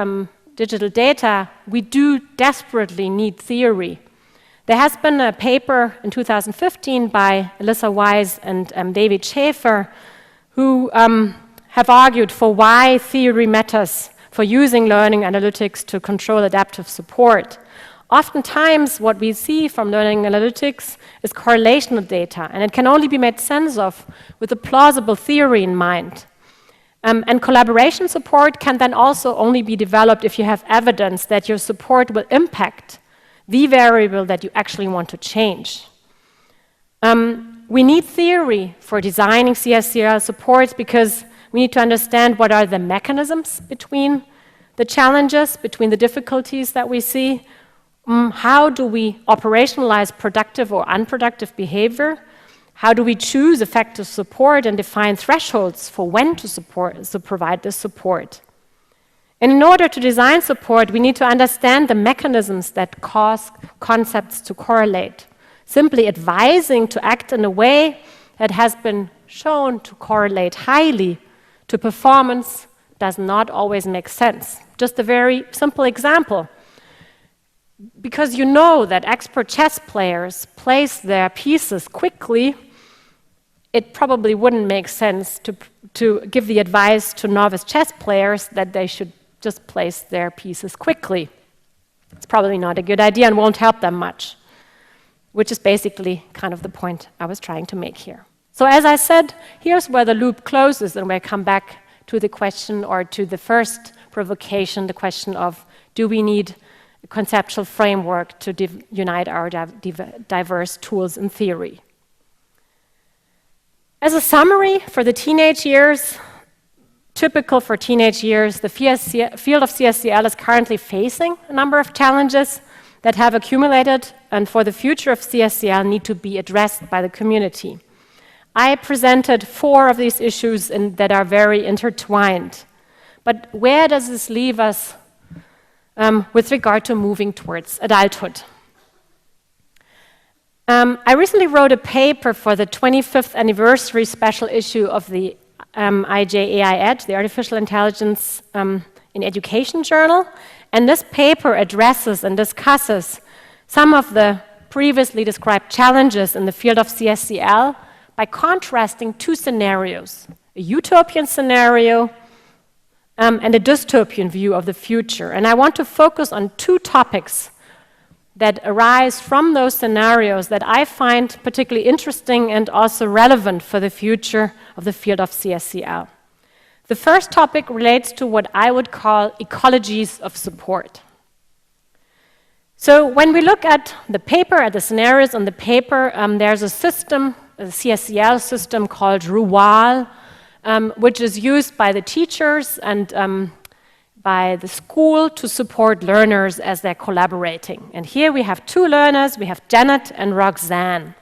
digital data, we do desperately need theory. There has been a paper in 2015 by Alyssa Wise and David Schaefer, who have argued for why theory matters for using learning analytics to control adaptive support. Oftentimes, what we see from learning analytics is correlational data, and it can only be made sense of with a plausible theory in mind. And collaboration support can then also only be developed if you have evidence that your support will impact the variable that you actually want to change. We need theory for designing CSCL supports because we need to understand what are the mechanisms between the challenges, between the difficulties that we see. How do we operationalize productive or unproductive behavior? How do we choose effective support and define thresholds for when to provide this support? And in order to design support, we need to understand the mechanisms that cause concepts to correlate. Simply advising to act in a way that has been shown to correlate highly to performance does not always make sense. Just a very simple example. Because you know that expert chess players place their pieces quickly, it probably wouldn't make sense to give the advice to novice chess players that they should just place their pieces quickly. It's probably not a good idea and won't help them much, which is basically kind of the point I was trying to make here. So as I said, here's where the loop closes, and we come back to the question, or to the first provocation, the question of, do we need a conceptual framework to unite our diverse tools in theory? As a summary, for the teenage years, typical for teenage years, the field of CSCL is currently facing a number of challenges that have accumulated and for the future of CSCL need to be addressed by the community. I presented 4 of these issues that are very intertwined. But where does this leave us with regard to moving towards adulthood? I recently wrote a paper for the 25th anniversary special issue of the IJAI Ed, the Artificial Intelligence in Education journal. And this paper addresses and discusses some of the previously described challenges in the field of CSCL by contrasting 2 scenarios a utopian scenario, and a dystopian view of the future. And I want to focus on two topics that arise from those scenarios that I find particularly interesting and also relevant for the future of the field of CSCL. The first topic relates to what I would call ecologies of support. So when we look at the paper, at the scenarios on the paper, there's a system, a CSCL system called Ruhr, which is used by the teachers and by the school to support learners as they're collaborating. And here we have two learners, we have Janet and Roxanne.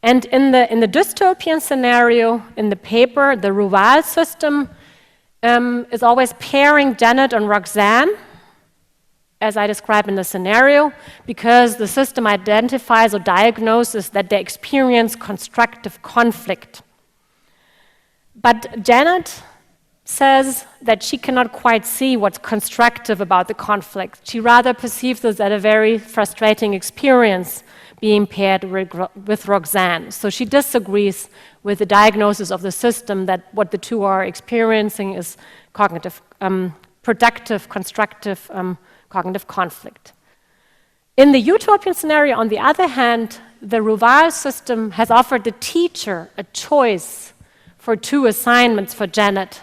And in the dystopian scenario, in the paper, the Ruhr system is always pairing Janet and Roxanne, as I described in the scenario, because the system identifies or diagnoses that they experience constructive conflict. But Janet says that she cannot quite see what's constructive about the conflict. She rather perceives this as a very frustrating experience being paired with Roxanne. So she disagrees with the diagnosis of the system that what the two are experiencing is cognitive, productive, constructive cognitive conflict. In the utopian scenario, on the other hand, the Ruhr system has offered the teacher a choice for two assignments for Janet.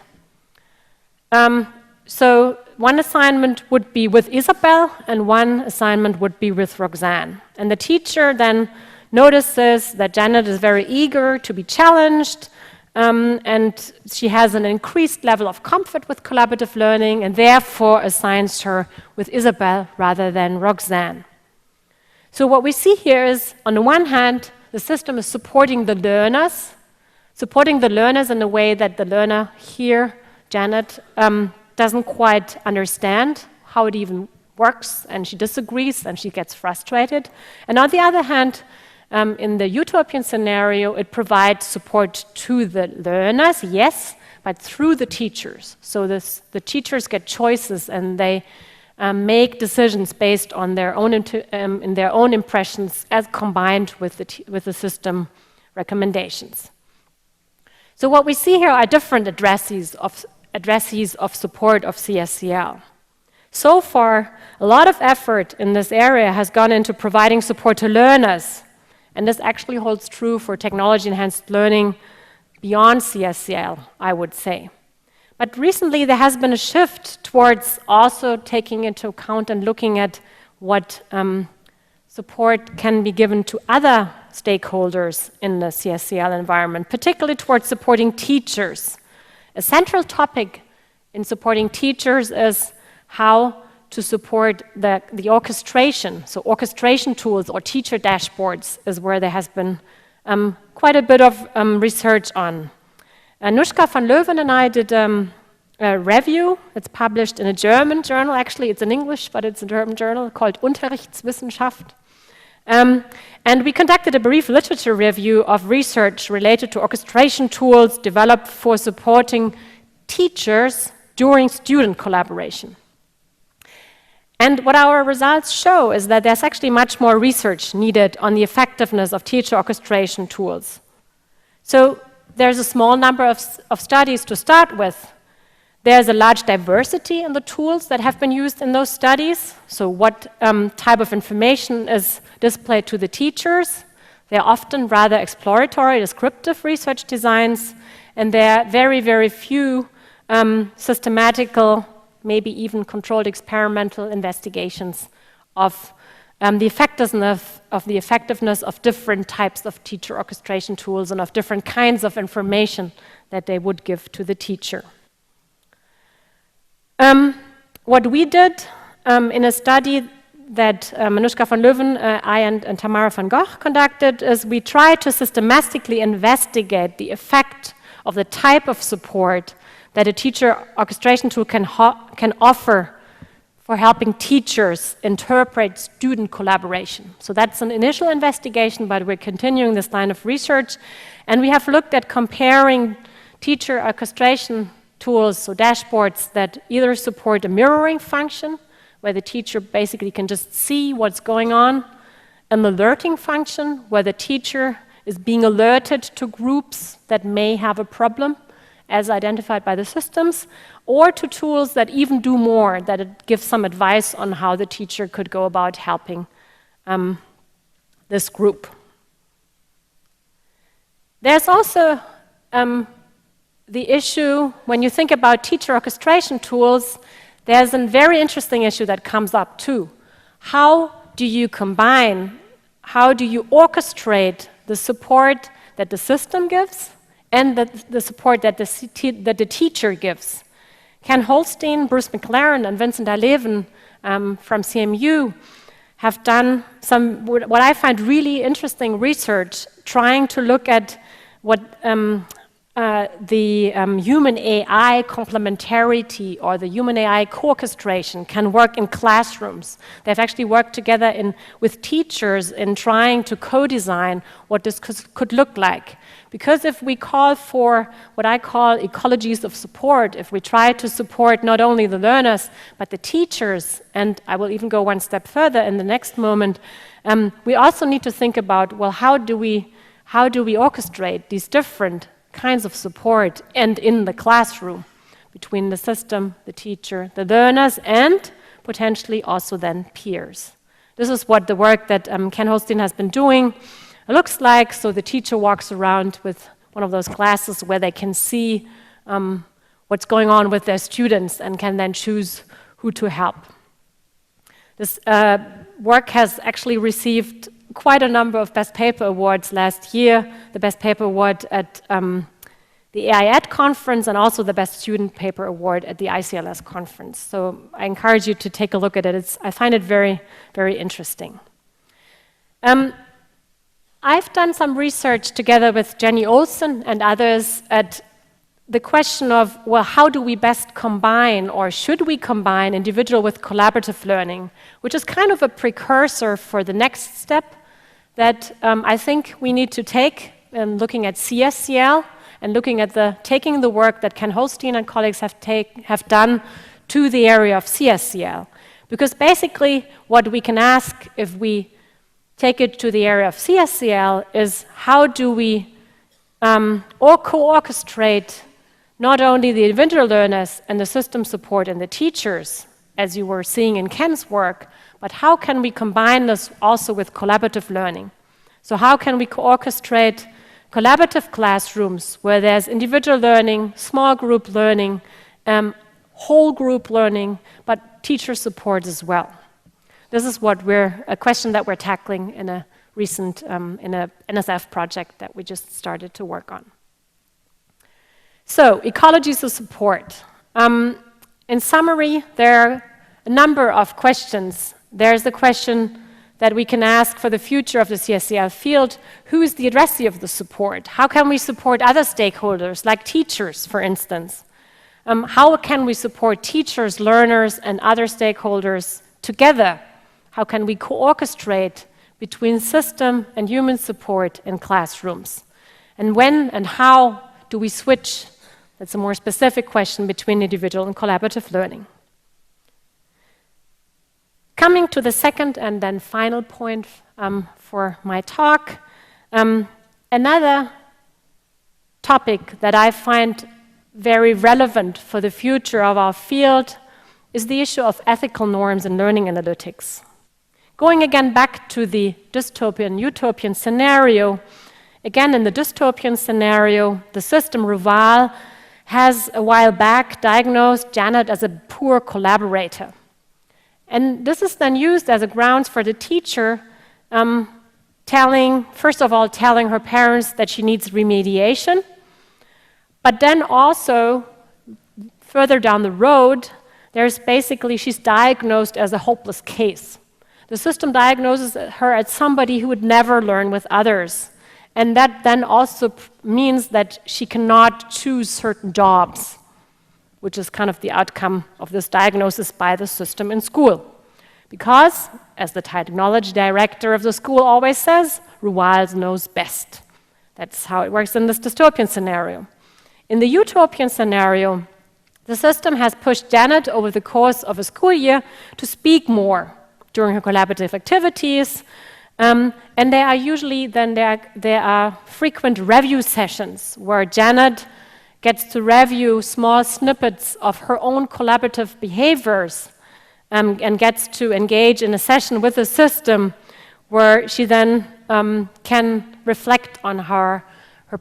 So one assignment would be with Isabel and one assignment would be with Roxanne. And the teacher then notices that Janet is very eager to be challenged, and she has an increased level of comfort with collaborative learning and therefore assigns her with Isabel rather than Roxanne. So what we see here is, on the one hand, the system is supporting the learners in a way that the learner here, Janet, doesn't quite understand how it even works, and she disagrees and she gets frustrated. And on the other hand, in the utopian scenario, it provides support to the learners, yes, but through the teachers. So the teachers get choices and they make decisions based on their own in their own impressions, as combined with the system recommendations. So what we see here are different addresses of support of CSCL. So far, a lot of effort in this area has gone into providing support to learners, and this actually holds true for technology-enhanced learning beyond CSCL, I would say. But recently, there has been a shift towards also taking into account and looking at what support can be given to other stakeholders in the CSCL environment, particularly towards supporting teachers. A central topic in supporting teachers is how to support the orchestration. So orchestration tools or teacher dashboards is where there has been quite a bit of research on. Anushka van Leuven and I did a review. It's published in a German journal. Actually, it's in English, but it's a German journal called Unterrichtswissenschaft. And we conducted a brief literature review of research related to orchestration tools developed for supporting teachers during student collaboration. And what our results show is that there's actually much more research needed on the effectiveness of teacher orchestration tools. So there's a small number of studies to start with. There's a large diversity in the tools that have been used in those studies. So what type of information is displayed to the teachers? They're often rather exploratory, descriptive research designs, and there are very, very few systematical, maybe even controlled experimental investigations of the effectiveness of different types of teacher orchestration tools and of different kinds of information that they would give to the teacher. What we did in a study that Anushka van Leuven, I and Tamara van Gogh conducted is we tried to systematically investigate the effect of the type of support that a teacher orchestration tool can offer for helping teachers interpret student collaboration. So that's an initial investigation, but we're continuing this line of research. And we have looked at comparing teacher orchestration tools, so dashboards that either support a mirroring function, where the teacher basically can just see what's going on, an alerting function, where the teacher is being alerted to groups that may have a problem as identified by the systems, or to tools that even do more, that it gives some advice on how the teacher could go about helping this group. There's also the issue, when you think about teacher orchestration tools, there's a very interesting issue that comes up too. How do you combine, how do you orchestrate the support that the system gives and the support that the teacher gives? Ken Holstein, Bruce McLaren, and Vincent Alleven from CMU have done some, what I find really interesting research, trying to look at what the human-AI complementarity or the human-AI co-orchestration can work in classrooms. They've actually worked together with teachers in trying to co-design what this could look like. Because if we call for what I call ecologies of support, if we try to support not only the learners, but the teachers, and I will even go one step further in the next moment, we also need to think about, well, how do we orchestrate these different kinds of support and in the classroom between the system, the teacher, the learners, and potentially also then peers. This is what the work that Ken Holstein has been doing looks like. So the teacher walks around with one of those glasses where they can see what's going on with their students and can then choose who to help. This work has actually received quite a number of Best Paper Awards last year, the Best Paper Award at the AIED conference and also the Best Student Paper Award at the ICLS conference. So I encourage you to take a look at it. I find it very, very interesting. I've done some research together with Jenny Olsen and others at the question of, well, how do we best combine, or should we combine individual with collaborative learning, which is kind of a precursor for the next step that I think we need to take in looking at CSCL and looking at taking the work that Ken Holstein and colleagues have done to the area of CSCL. Because basically what we can ask if we take it to the area of CSCL is, how do we co-orchestrate not only the individual learners and the system support and the teachers, as you were seeing in Ken's work, but how can we combine this also with collaborative learning? So how can we co-orchestrate collaborative classrooms where there's individual learning, small group learning, whole group learning, but teacher support as well? This is a question that we're tackling in a recent in a NSF project that we just started to work on. So, ecologies of support. In summary, there are a number of questions. There's the question that we can ask for the future of the CSCL field: who is the addressee of the support? How can we support other stakeholders, like teachers, for instance? How can we support teachers, learners, and other stakeholders together? How can we co-orchestrate between system and human support in classrooms? And when and how do we switch? That's a more specific question, between individual and collaborative learning. Coming to the second and then final point for my talk, another topic that I find very relevant for the future of our field is the issue of ethical norms in learning analytics. Going again back to the dystopian-utopian scenario, again in the dystopian scenario, the system Ruval has a while back diagnosed Janet as a poor collaborator. And this is then used as a grounds for the teacher first of all, telling her parents that she needs remediation, but then also, further down the road, she's diagnosed as a hopeless case. The system diagnoses her as somebody who would never learn with others. And that then also means that she cannot choose certain jobs, which is kind of the outcome of this diagnosis by the system in school. Because, as the technology director of the school always says, Ruval knows best. That's how it works in this dystopian scenario. In the utopian scenario, the system has pushed Janet over the course of a school year to speak more during her collaborative activities, And there are usually then there are frequent review sessions where Janet gets to review small snippets of her own collaborative behaviors and gets to engage in a session with the system where she then can reflect on her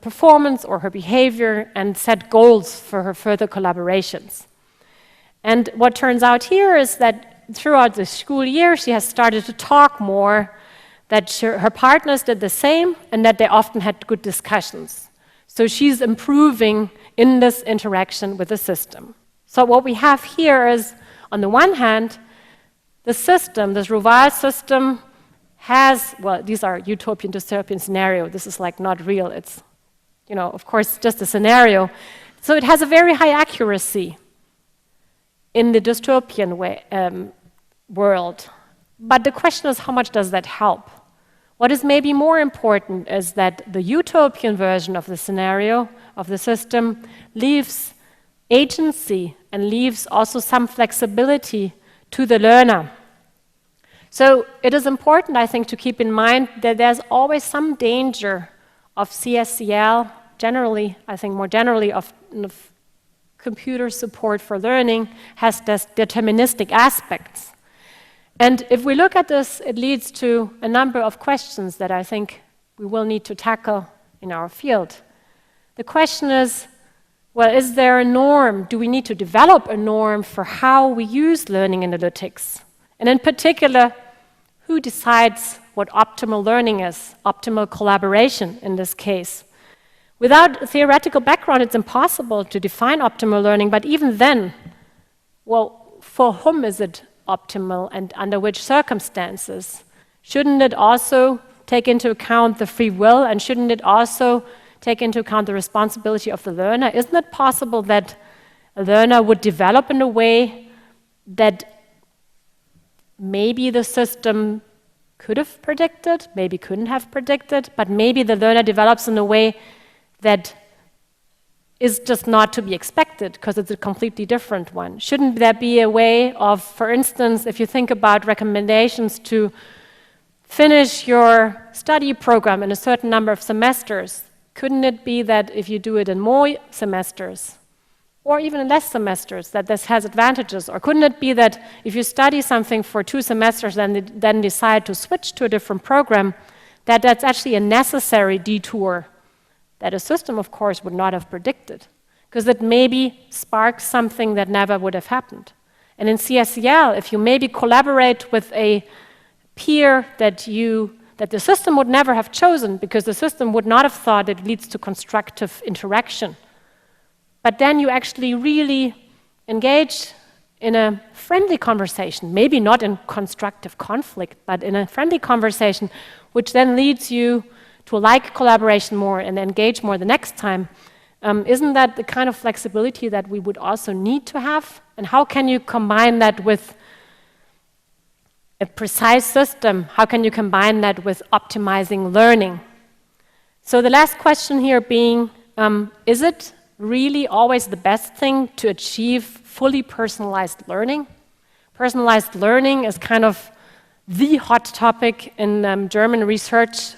performance or her behavior and set goals for her further collaborations. And what turns out here is that throughout the school year, she has started to talk more, that her partners did the same, and that they often had good discussions. So she's improving in this interaction with the system. So what we have here is, on the one hand, the system, this Ruhr system, has, well, these are utopian dystopian scenario. This is like not real. It's, of course, just a scenario. So it has a very high accuracy in the dystopian world. But the question is, how much does that help? What is maybe more important is that the utopian version of the scenario, of the system, leaves agency and leaves also some flexibility to the learner. So it is important, I think, to keep in mind that there's always some danger of CSCL, generally, I think more generally, of computer support for learning, has this deterministic aspects. And if we look at this, it leads to a number of questions that I think we will need to tackle in our field. The question is, well, is there a norm? Do we need to develop a norm for how we use learning analytics? And in particular, who decides what optimal learning is, optimal collaboration in this case? Without a theoretical background, it's impossible to define optimal learning, but even then, well, for whom is it optimal and under which circumstances? Shouldn't it also take into account the free will, and shouldn't it also take into account the responsibility of the learner? Isn't it possible that a learner would develop in a way that maybe the system could have predicted, maybe couldn't have predicted, but maybe the learner develops in a way that is just not to be expected because it's a completely different one? Shouldn't there be a way of, for instance, if you think about recommendations to finish your study program in a certain number of semesters, couldn't it be that if you do it in more semesters, or even in less semesters, that this has advantages? Or couldn't it be that if you study something for 2 semesters and then decide to switch to a different program, that that's actually a necessary detour that a system, of course, would not have predicted, because it maybe sparks something that never would have happened. And in CSCL, if you maybe collaborate with a peer that the system would never have chosen, because the system would not have thought it leads to constructive interaction, but then you actually really engage in a friendly conversation, maybe not in constructive conflict, but in a friendly conversation, which then leads you to like collaboration more and engage more the next time. Isn't that the kind of flexibility that we would also need to have? And how can you combine that with a precise system? How can you combine that with optimizing learning? So the last question here being, is it really always the best thing to achieve fully personalized learning? Personalized learning is kind of the hot topic in German research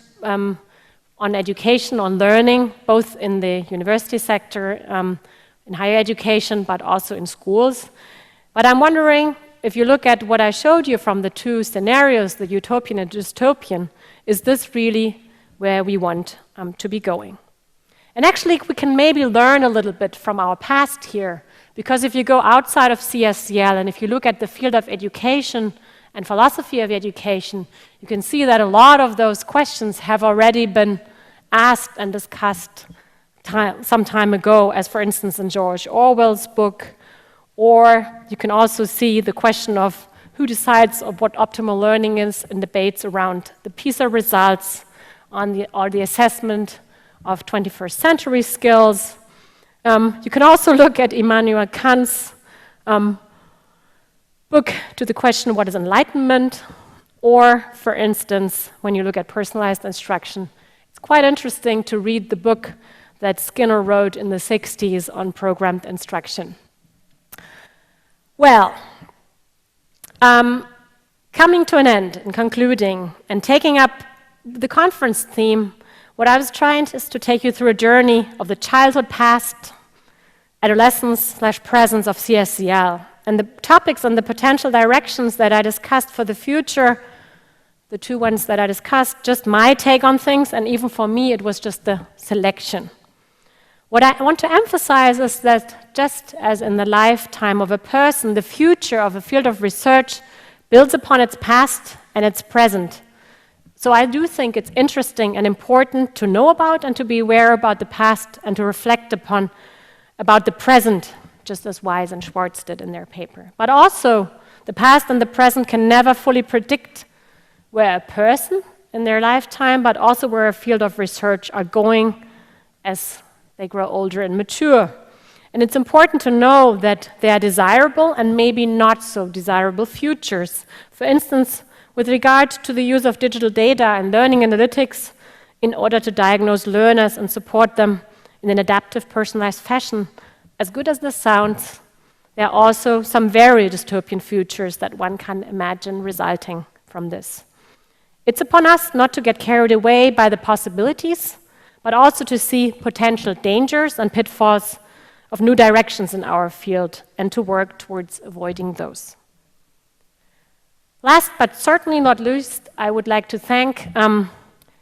on education, on learning, both in the university sector, in higher education, but also in schools. But I'm wondering, if you look at what I showed you from the 2 scenarios, the utopian and dystopian, is this really where we want to be going? And actually, we can maybe learn a little bit from our past here, because if you go outside of CSCL and if you look at the field of education and philosophy of education, you can see that a lot of those questions have already been asked and discussed some time ago, as for instance in George Orwell's book, or you can also see the question of who decides of what optimal learning is in debates around the PISA results or the assessment of 21st century skills. You can also look at Immanuel Kant's book to the question, what is enlightenment? Or, for instance, when you look at personalized instruction, it's quite interesting to read the book that Skinner wrote in the 60s on programmed instruction. Well, Coming to an end and concluding and taking up the conference theme, what I was trying is to take you through a journey of the childhood past, adolescence/presence of CSCL, and the topics and the potential directions that I discussed for the future, the two ones that I discussed, just my take on things, and even for me it was just the selection. What I want to emphasize is that just as in the lifetime of a person, the future of a field of research builds upon its past and its present. So I do think it's interesting and important to know about and to be aware about the past and to reflect about the present, just as Wise and Schwartz did in their paper. But also, the past and the present can never fully predict where a person in their lifetime, but also where a field of research are going as they grow older and mature. And it's important to know that they are desirable and maybe not so desirable futures. For instance, with regard to the use of digital data and learning analytics in order to diagnose learners and support them in an adaptive, personalized fashion, as good as this sounds, there are also some very dystopian futures that one can imagine resulting from this. It's upon us not to get carried away by the possibilities, but also to see potential dangers and pitfalls of new directions in our field and to work towards avoiding those. Last but certainly not least, I would like to thank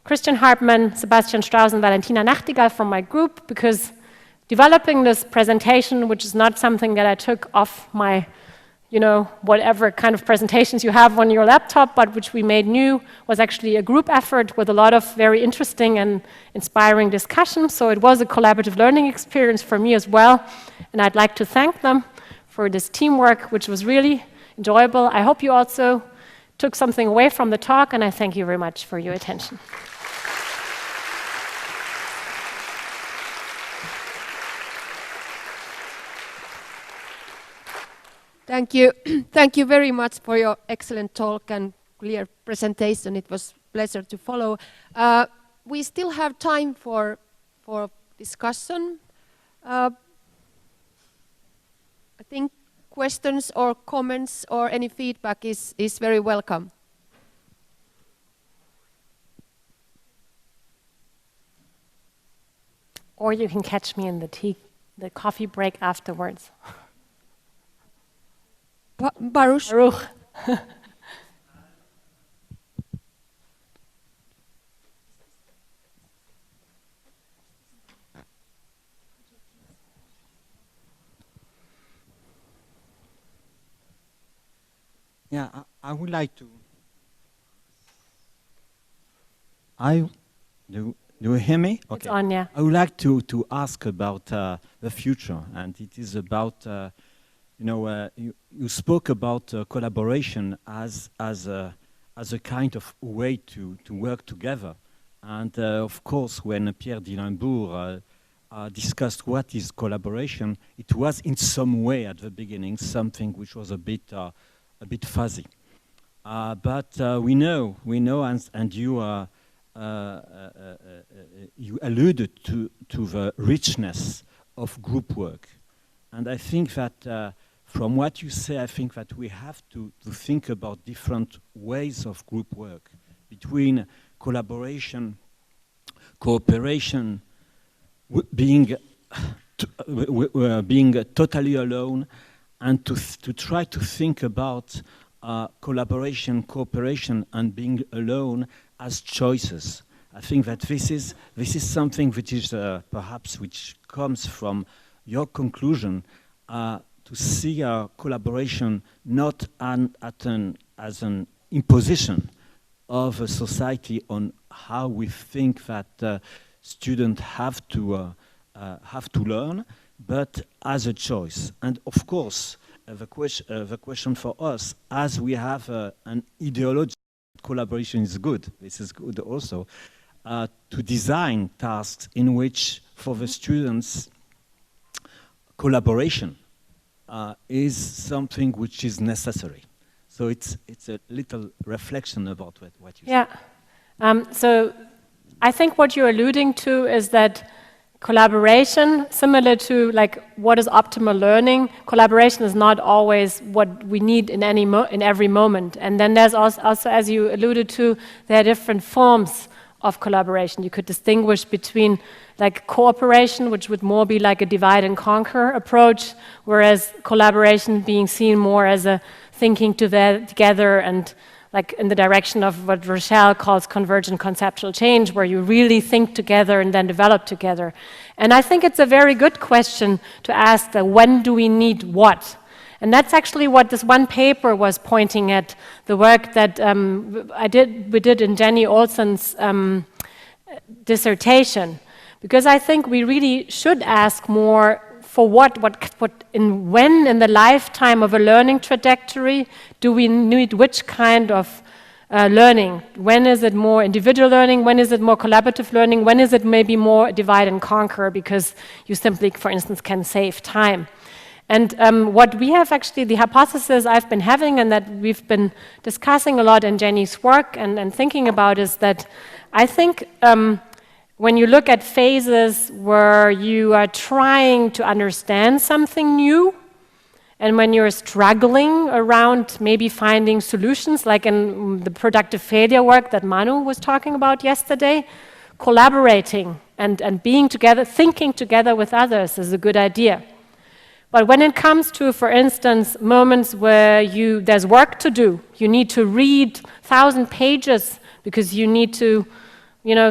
Christian Hartmann, Sebastian Strauss, and Valentina Nachtigall from my group, because developing this presentation, which is not something that I took off my, whatever kind of presentations you have on your laptop, but which we made new, was actually a group effort with a lot of very interesting and inspiring discussions. So it was a collaborative learning experience for me as well. And I'd like to thank them for this teamwork, which was really enjoyable. I hope you also took something away from the talk, and I thank you very much for your attention. Thank you. Thank you very much for your excellent talk and clear presentation. It was a pleasure to follow. We still have time for discussion. I think questions or comments or any feedback is very welcome. Or you can catch me in the coffee break afterwards. Baruch. Yeah, I would like to. Do you hear me? Okay. It's on, yeah. I would like to ask about the future, and it is about you spoke about collaboration as a kind of way to work together, and of course when Pierre Dillenbourg discussed what is collaboration, it was in some way at the beginning something which was a bit fuzzy, but we know, and you you alluded to the richness of group work, and I think that from what you say, I think that we have to think about different ways of group work between collaboration, cooperation, being totally alone, and to try to think about collaboration, cooperation, and being alone as choices. I think that this is something which is perhaps which comes from your conclusion to see collaboration not as an imposition of a society on how we think that students have to learn, but as a choice. And of course, the question for us, as we have an ideology, collaboration is good. This is good also to design tasks in which, for the students, collaboration is something which is necessary. So it's a little reflection about what you said. Yeah. So I think what you're alluding to is that collaboration, similar to like what is optimal learning, collaboration is not always what we need in every moment. And then there's also, as you alluded to, there are different forms of collaboration. You could distinguish between like cooperation, which would more be like a divide and conquer approach, whereas collaboration being seen more as a thinking together and like in the direction of what Rochelle calls convergent conceptual change, where you really think together and then develop together. And I think it's a very good question to ask, when do we need what? And that's actually what this one paper was pointing at, the work that we did in Jenny Olsen's dissertation. Because I think we really should ask more for when in the lifetime of a learning trajectory do we need which kind of learning? When is it more individual learning? When is it more collaborative learning? When is it maybe more divide and conquer because you simply, for instance, can save time? And what we have actually, the hypothesis I've been having and that we've been discussing a lot in Jenny's work and thinking about is that I think when you look at phases where you are trying to understand something new, and when you're struggling around maybe finding solutions, like in the productive failure work that Manu was talking about yesterday, collaborating and being together, thinking together with others is a good idea. But when it comes to, for instance, moments where there's work to do, you need to read 1,000 pages because you need to,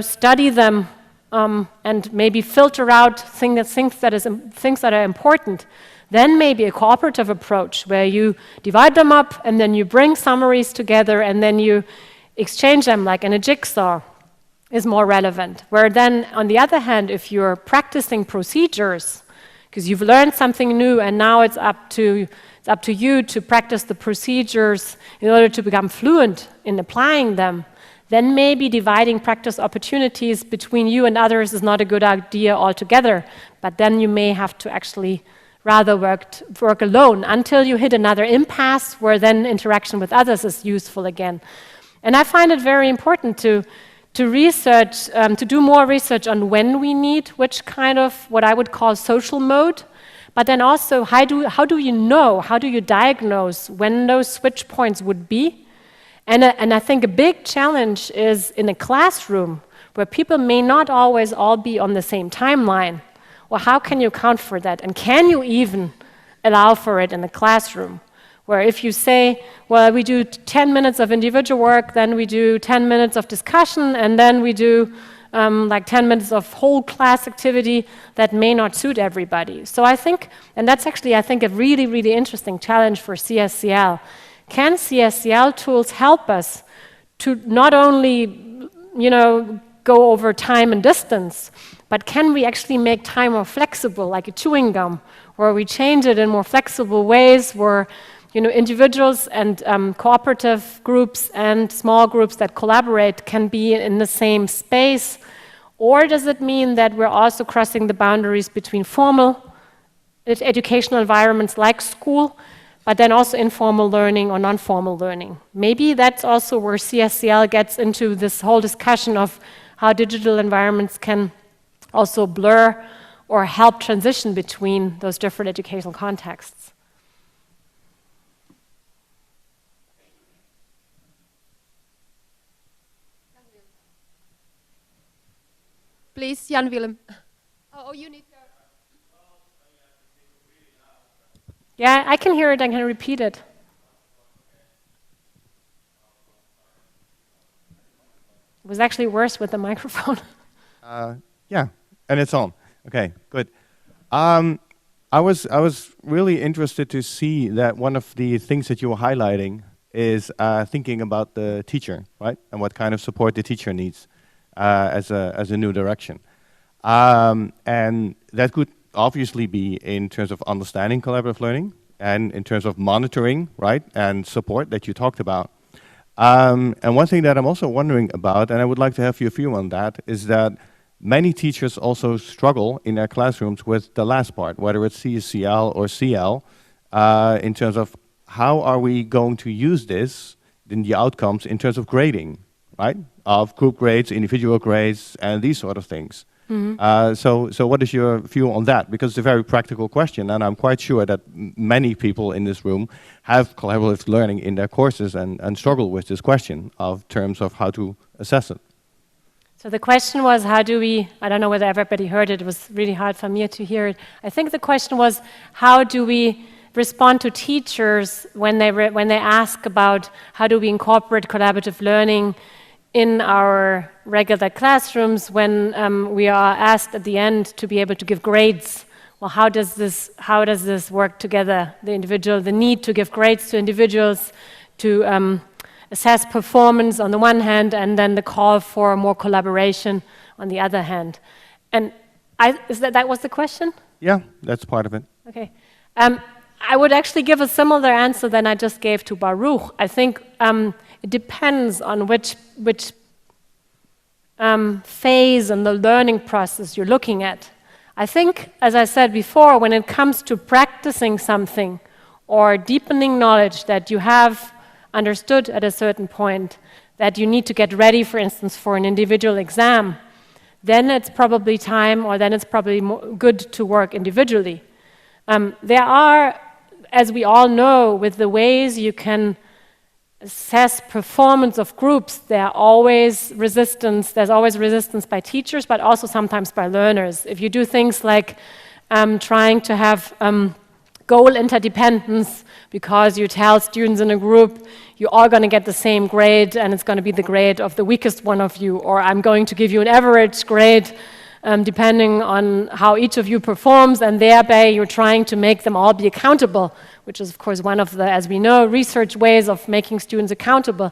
study them and maybe filter out things that are important, then maybe a cooperative approach where you divide them up and then you bring summaries together and then you exchange them like in a jigsaw is more relevant. Where then, on the other hand, if you're practicing procedures, because you've learned something new and now it's up to you to practice the procedures in order to become fluent in applying them, then maybe dividing practice opportunities between you and others is not a good idea altogether. But then you may have to actually rather work alone until you hit another impasse where then interaction with others is useful again. And I find it very important to research, to do more research on when we need which kind of what I would call social mode, but then also how do you diagnose when those switch points would be? And I think a big challenge is in a classroom where people may not always all be on the same timeline. Well, how can you account for that? And can you even allow for it in the classroom? Where if you say, well, we do 10 minutes of individual work, then we do 10 minutes of discussion, and then we do like 10 minutes of whole class activity, that may not suit everybody. So I think, and that's actually, I think, a really, really interesting challenge for CSCL. Can CSCL tools help us to not only, go over time and distance, but can we actually make time more flexible, like a chewing gum, where we change it in more flexible ways, where individuals and cooperative groups and small groups that collaborate can be in the same space? Or does it mean that we're also crossing the boundaries between formal educational environments like school, but then also informal learning or non-formal learning? Maybe that's also where CSCL gets into this whole discussion of how digital environments can also blur or help transition between those different educational contexts. Please, Jan Willem. Oh, you need to. Yeah, I can hear it. I can repeat it. It was actually worse with the microphone. Yeah, and it's on. Okay, good. I was really interested to see that one of the things that you were highlighting is thinking about the teacher, right, and what kind of support the teacher needs as a new direction, and that could obviously be in terms of understanding collaborative learning and in terms of monitoring, right, and support that you talked about. And one thing that I'm also wondering about, and I would like to have your view on that, is that many teachers also struggle in their classrooms with the last part, whether it's CSCL or CL, in terms of how are we going to use this in the outcomes in terms of grading, right, of group grades, individual grades, and these sort of things. So what is your view on that? Because it's a very practical question, and I'm quite sure that many people in this room have collaborative learning in their courses and struggle with this question of terms of how to assess it. So the question was, how do we, I don't know whether everybody heard it, it was really hard for me to hear it. I think the question was, how do we respond to teachers when they ask about how do we incorporate collaborative learning in our regular classrooms when we are asked at the end to be able to give grades. Well, how does this work together? The need to give grades to individuals, to assess performance on the one hand, and then the call for more collaboration on the other hand. And that was the question? Yeah, that's part of it. Okay. I would actually give a similar answer than I just gave to Baruch. I think it depends on which phase in the learning process you're looking at. I think, as I said before, when it comes to practicing something or deepening knowledge that you have understood at a certain point, that you need to get ready, for instance, for an individual exam, then it's probably time, or then it's probably good to work individually. There are, as we all know, with the ways you can assess performance of groups, there's always resistance by teachers, but also sometimes by learners. If you do things like trying to have goal interdependence, because you tell students in a group, you're all going to get the same grade, and it's going to be the grade of the weakest one of you, or I'm going to give you an average grade, depending on how each of you performs, and thereby you're trying to make them all be accountable, which is, of course, one of the, as we know, research ways of making students accountable.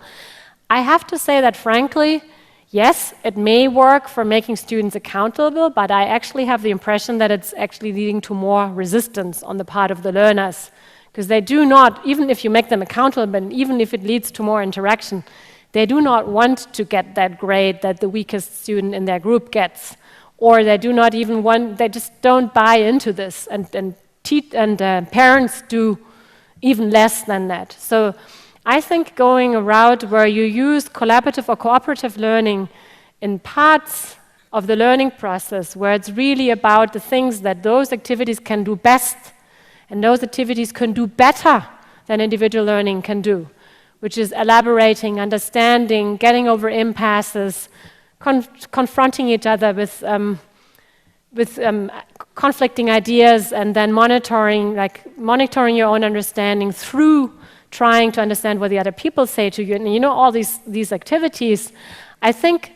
I have to say that, frankly, yes, it may work for making students accountable, but I actually have the impression that it's actually leading to more resistance on the part of the learners, because they do not, even if you make them accountable, and even if it leads to more interaction, they do not want to get that grade that the weakest student in their group gets. Or they do not even want, they just don't buy into this, and parents do even less than that. So I think going a route where you use collaborative or cooperative learning in parts of the learning process, where it's really about the things that those activities can do best, and those activities can do better than individual learning can do, which is elaborating, understanding, getting over impasses, confronting each other with conflicting ideas, and then monitoring your own understanding through trying to understand what the other people say to you. And you know, all these activities, I think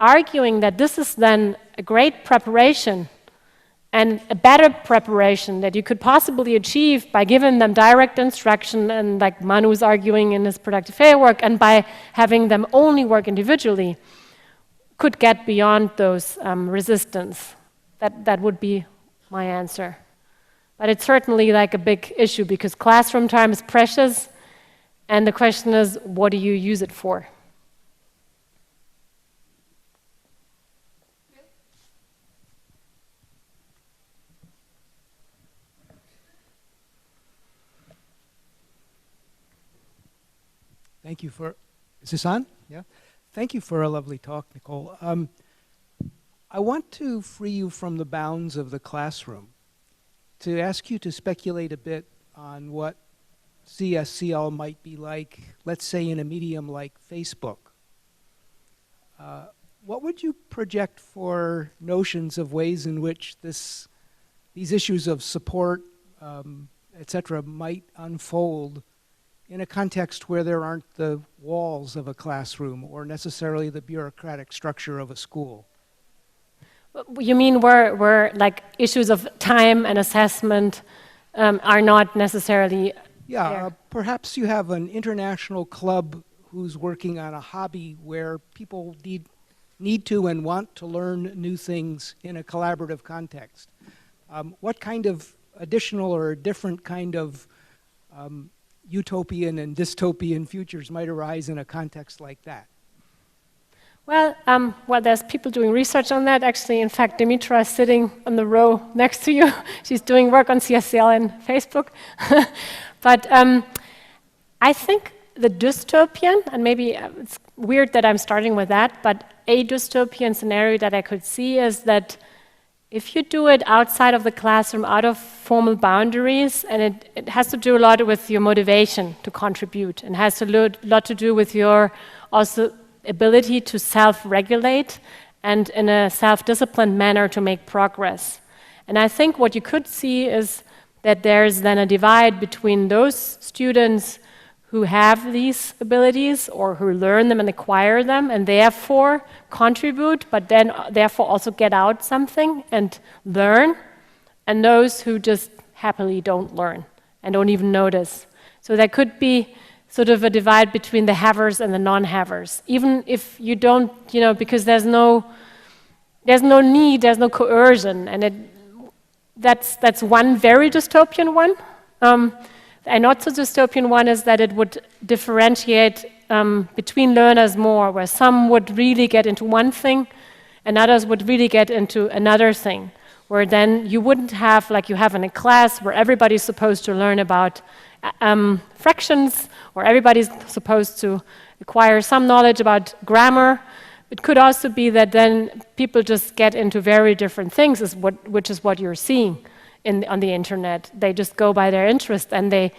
arguing that this is then a great preparation and a better preparation that you could possibly achieve by giving them direct instruction, and like Manu's arguing in his productive failure work, and by having them only work individually, could get beyond those resistance. That would be my answer. But it's certainly like a big issue, because classroom time is precious, and the question is, what do you use it for? Thank you for, is this on? Yeah. Thank you for a lovely talk, Nikol. I want to free you from the bounds of the classroom, to ask you to speculate a bit on what CSCL might be like, let's say in a medium like Facebook. What would you project for notions of ways in which these issues of support, etc., might unfold in a context where there aren't the walls of a classroom or necessarily the bureaucratic structure of a school? You mean where like issues of time and assessment are not necessarily there? Perhaps you have an international club who's working on a hobby where people need to and want to learn new things in a collaborative context. What kind of additional or different kind of utopian and dystopian futures might arise in a context like that? Well, there's people doing research on that. Actually, in fact, Dimitra is sitting on the row next to you. She's doing work on CSCL and Facebook. But I think the dystopian, and maybe it's weird that I'm starting with that, but a dystopian scenario that I could see is that if you do it outside of the classroom, out of formal boundaries, and it has to do a lot with your motivation to contribute, and has a lot to do with your also ability to self-regulate and in a self-disciplined manner to make progress. And I think what you could see is that there's then a divide between those students who have these abilities or who learn them and acquire them and therefore contribute, but then therefore also get out something and learn, and those who just happily don't learn and don't even notice. So there could be sort of a divide between the havers and the non-havers, even if you don't, because there's no need, there's no coercion, and that's one very dystopian one. A not so dystopian one is that it would differentiate between learners more, where some would really get into one thing and others would really get into another thing, where then you wouldn't have, like you have in a class, where everybody's supposed to learn about fractions, or everybody's supposed to acquire some knowledge about grammar. It could also be that then people just get into very different things, which is what you're seeing on the internet. They just go by their interest and they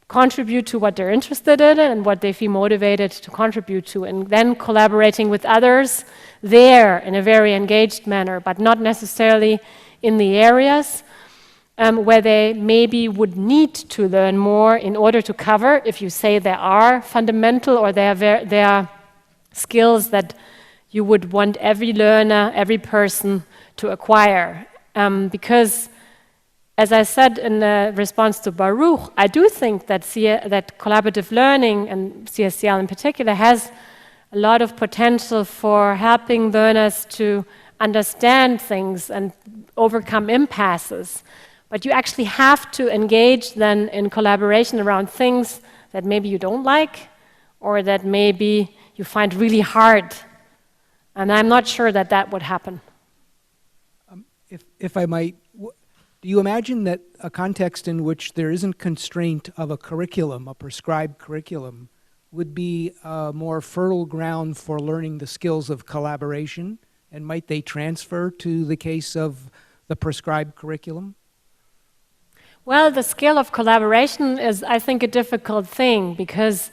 contribute to what they're interested in and what they feel motivated to contribute to, and then collaborating with others there in a very engaged manner, but not necessarily in the areas where they maybe would need to learn more in order to cover, if you say there are fundamental or there are skills that you would want every learner, every person to acquire. Because as I said in response to Baruch, I do think that that collaborative learning, and CSCL in particular, has a lot of potential for helping learners to understand things and overcome impasses. But you actually have to engage then in collaboration around things that maybe you don't like or that maybe you find really hard. And I'm not sure that that would happen. If I might, do you imagine that a context in which there isn't constraint of a curriculum, a prescribed curriculum, would be a more fertile ground for learning the skills of collaboration? And might they transfer to the case of the prescribed curriculum? Well, the skill of collaboration is, I think, a difficult thing because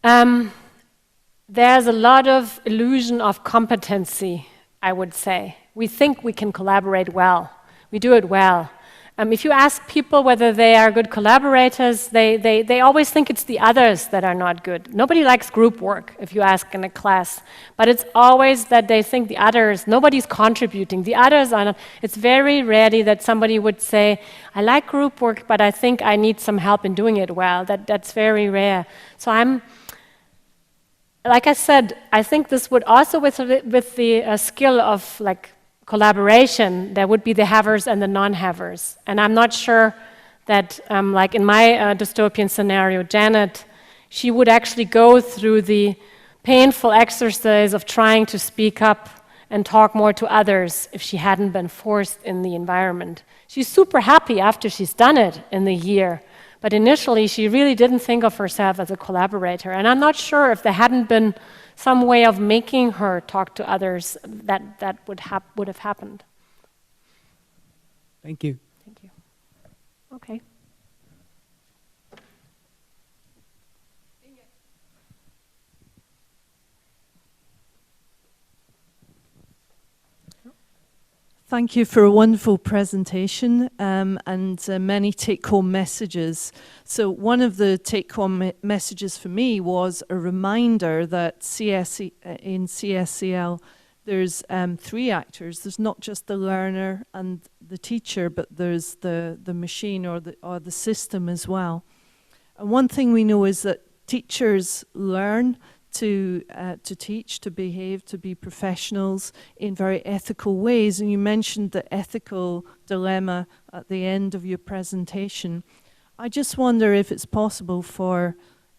there's a lot of illusion of competency, I would say. We think we can collaborate well. We do it well. If you ask people whether they are good collaborators, they always think it's the others that are not good. Nobody likes group work, if you ask in a class. But it's always that they think the others, nobody's contributing. The others are not. It's very rarely that somebody would say, I like group work, but I think I need some help in doing it well. That's very rare. So like I said, I think this would also, with the skill of collaboration, there would be the havers and the non-havers. And I'm not sure that, like in my dystopian scenario, Janet, she would actually go through the painful exercise of trying to speak up and talk more to others if she hadn't been forced in the environment. She's super happy after she's done it in the year. But initially, she really didn't think of herself as a collaborator. And I'm not sure if there hadn't been some way of making her talk to others that would have happened. Thank you. Thank you. Okay. Thank you for a wonderful presentation and many take-home messages. So one of the take-home messages for me was a reminder that in CSCL there's 3 actors. There's not just the learner and the teacher, but there's the machine or the system as well. And one thing we know is that teachers learn to teach, to behave, to be professionals in very ethical ways. And you mentioned the ethical dilemma at the end of your presentation. I just wonder if it's possible for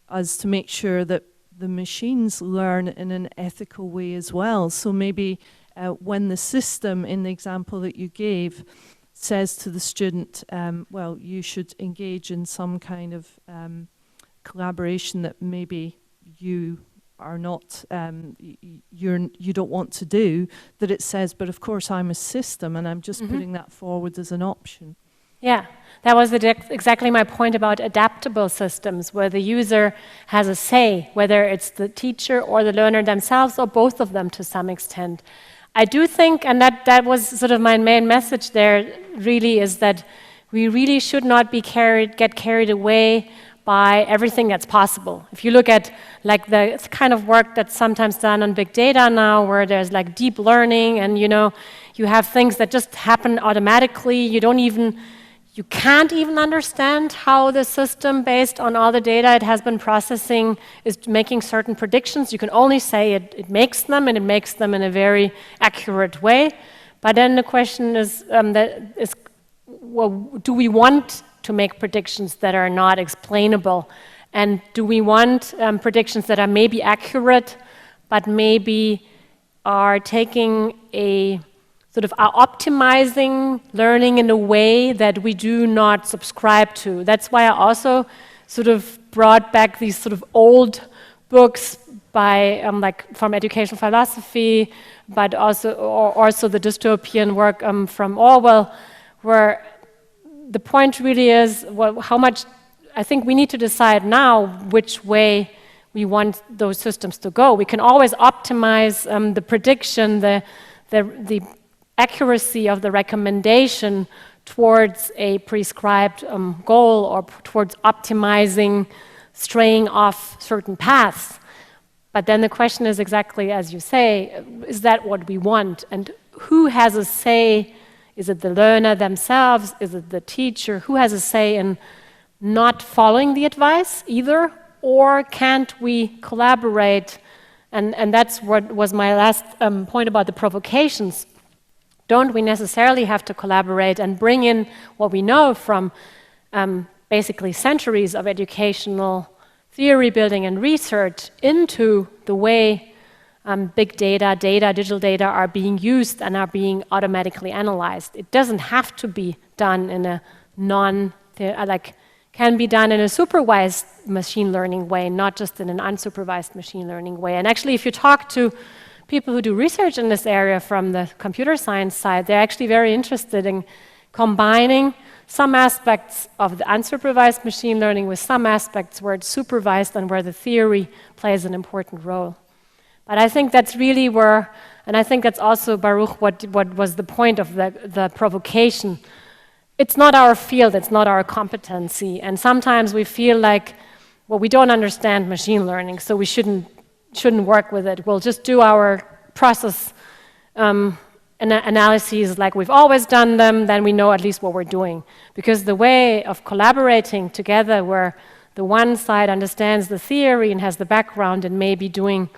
us to make sure that the machines learn in an ethical way as well. So maybe when the system, in the example that you gave, says to the student, well, you should engage in some kind of collaboration that maybe you are not, you don't want to do, that it says, but of course I'm a system and I'm just putting that forward as an option. Yeah, that was exactly my point about adaptable systems, where the user has a say, whether it's the teacher or the learner themselves, or both of them to some extent. I do think, and that was sort of my main message there, really, is that we really should not get carried away by everything that's possible. If you look at like the kind of work that's sometimes done on big data now, where there's like deep learning, and you have things that just happen automatically. You can't even understand how the system, based on all the data it has been processing, is making certain predictions. You can only say it makes them, and it makes them in a very accurate way. But then the question is, well, do we want to make predictions that are not explainable? And do we want predictions that are maybe accurate, but maybe are taking are optimizing learning in a way that we do not subscribe to? That's why I also sort of brought back these sort of old books by from educational philosophy, but also the dystopian work from Orwell, where the point really is, well, how much I think we need to decide now which way we want those systems to go. We can always optimize the prediction, the accuracy of the recommendation towards a prescribed goal, or towards optimizing, straying off certain paths. But then the question is exactly as you say, is that what we want? And who has a say? Is it the learner themselves? Is it the teacher? Who has a say in not following the advice either? Or can't we collaborate? And that's what was my last point about the provocations. Don't we necessarily have to collaborate and bring in what we know from basically centuries of educational theory building and research into the way big data, digital data are being used and are being automatically analyzed? It doesn't have to be done in a can be done in a supervised machine learning way, not just in an unsupervised machine learning way. And actually, if you talk to people who do research in this area from the computer science side, they're actually very interested in combining some aspects of the unsupervised machine learning with some aspects where it's supervised and where the theory plays an important role. But I think that's really where, and I think that's also, Baruch, what was the point of the provocation. It's not our field, it's not our competency, and sometimes we feel like, well, we don't understand machine learning, so we shouldn't work with it. We'll just do our process analyses like we've always done them, then we know at least what we're doing. Because the way of collaborating together, where the one side understands the theory and has the background and maybe doing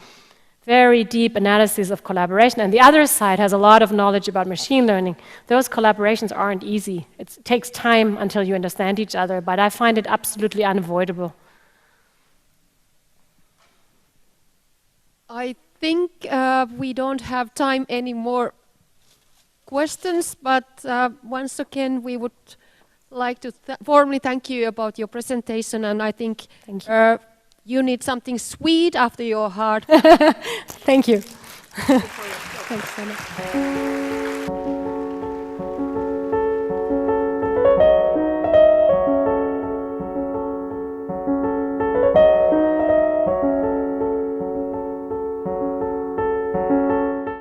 very deep analysis of collaboration, and the other side has a lot of knowledge about machine learning, those collaborations aren't easy. It takes time until you understand each other, but I find it absolutely unavoidable. I think we don't have time any more questions, but once again we would like to formally thank you about your presentation, and I think you need something sweet after your hard. Thank you. Thanks, Anna.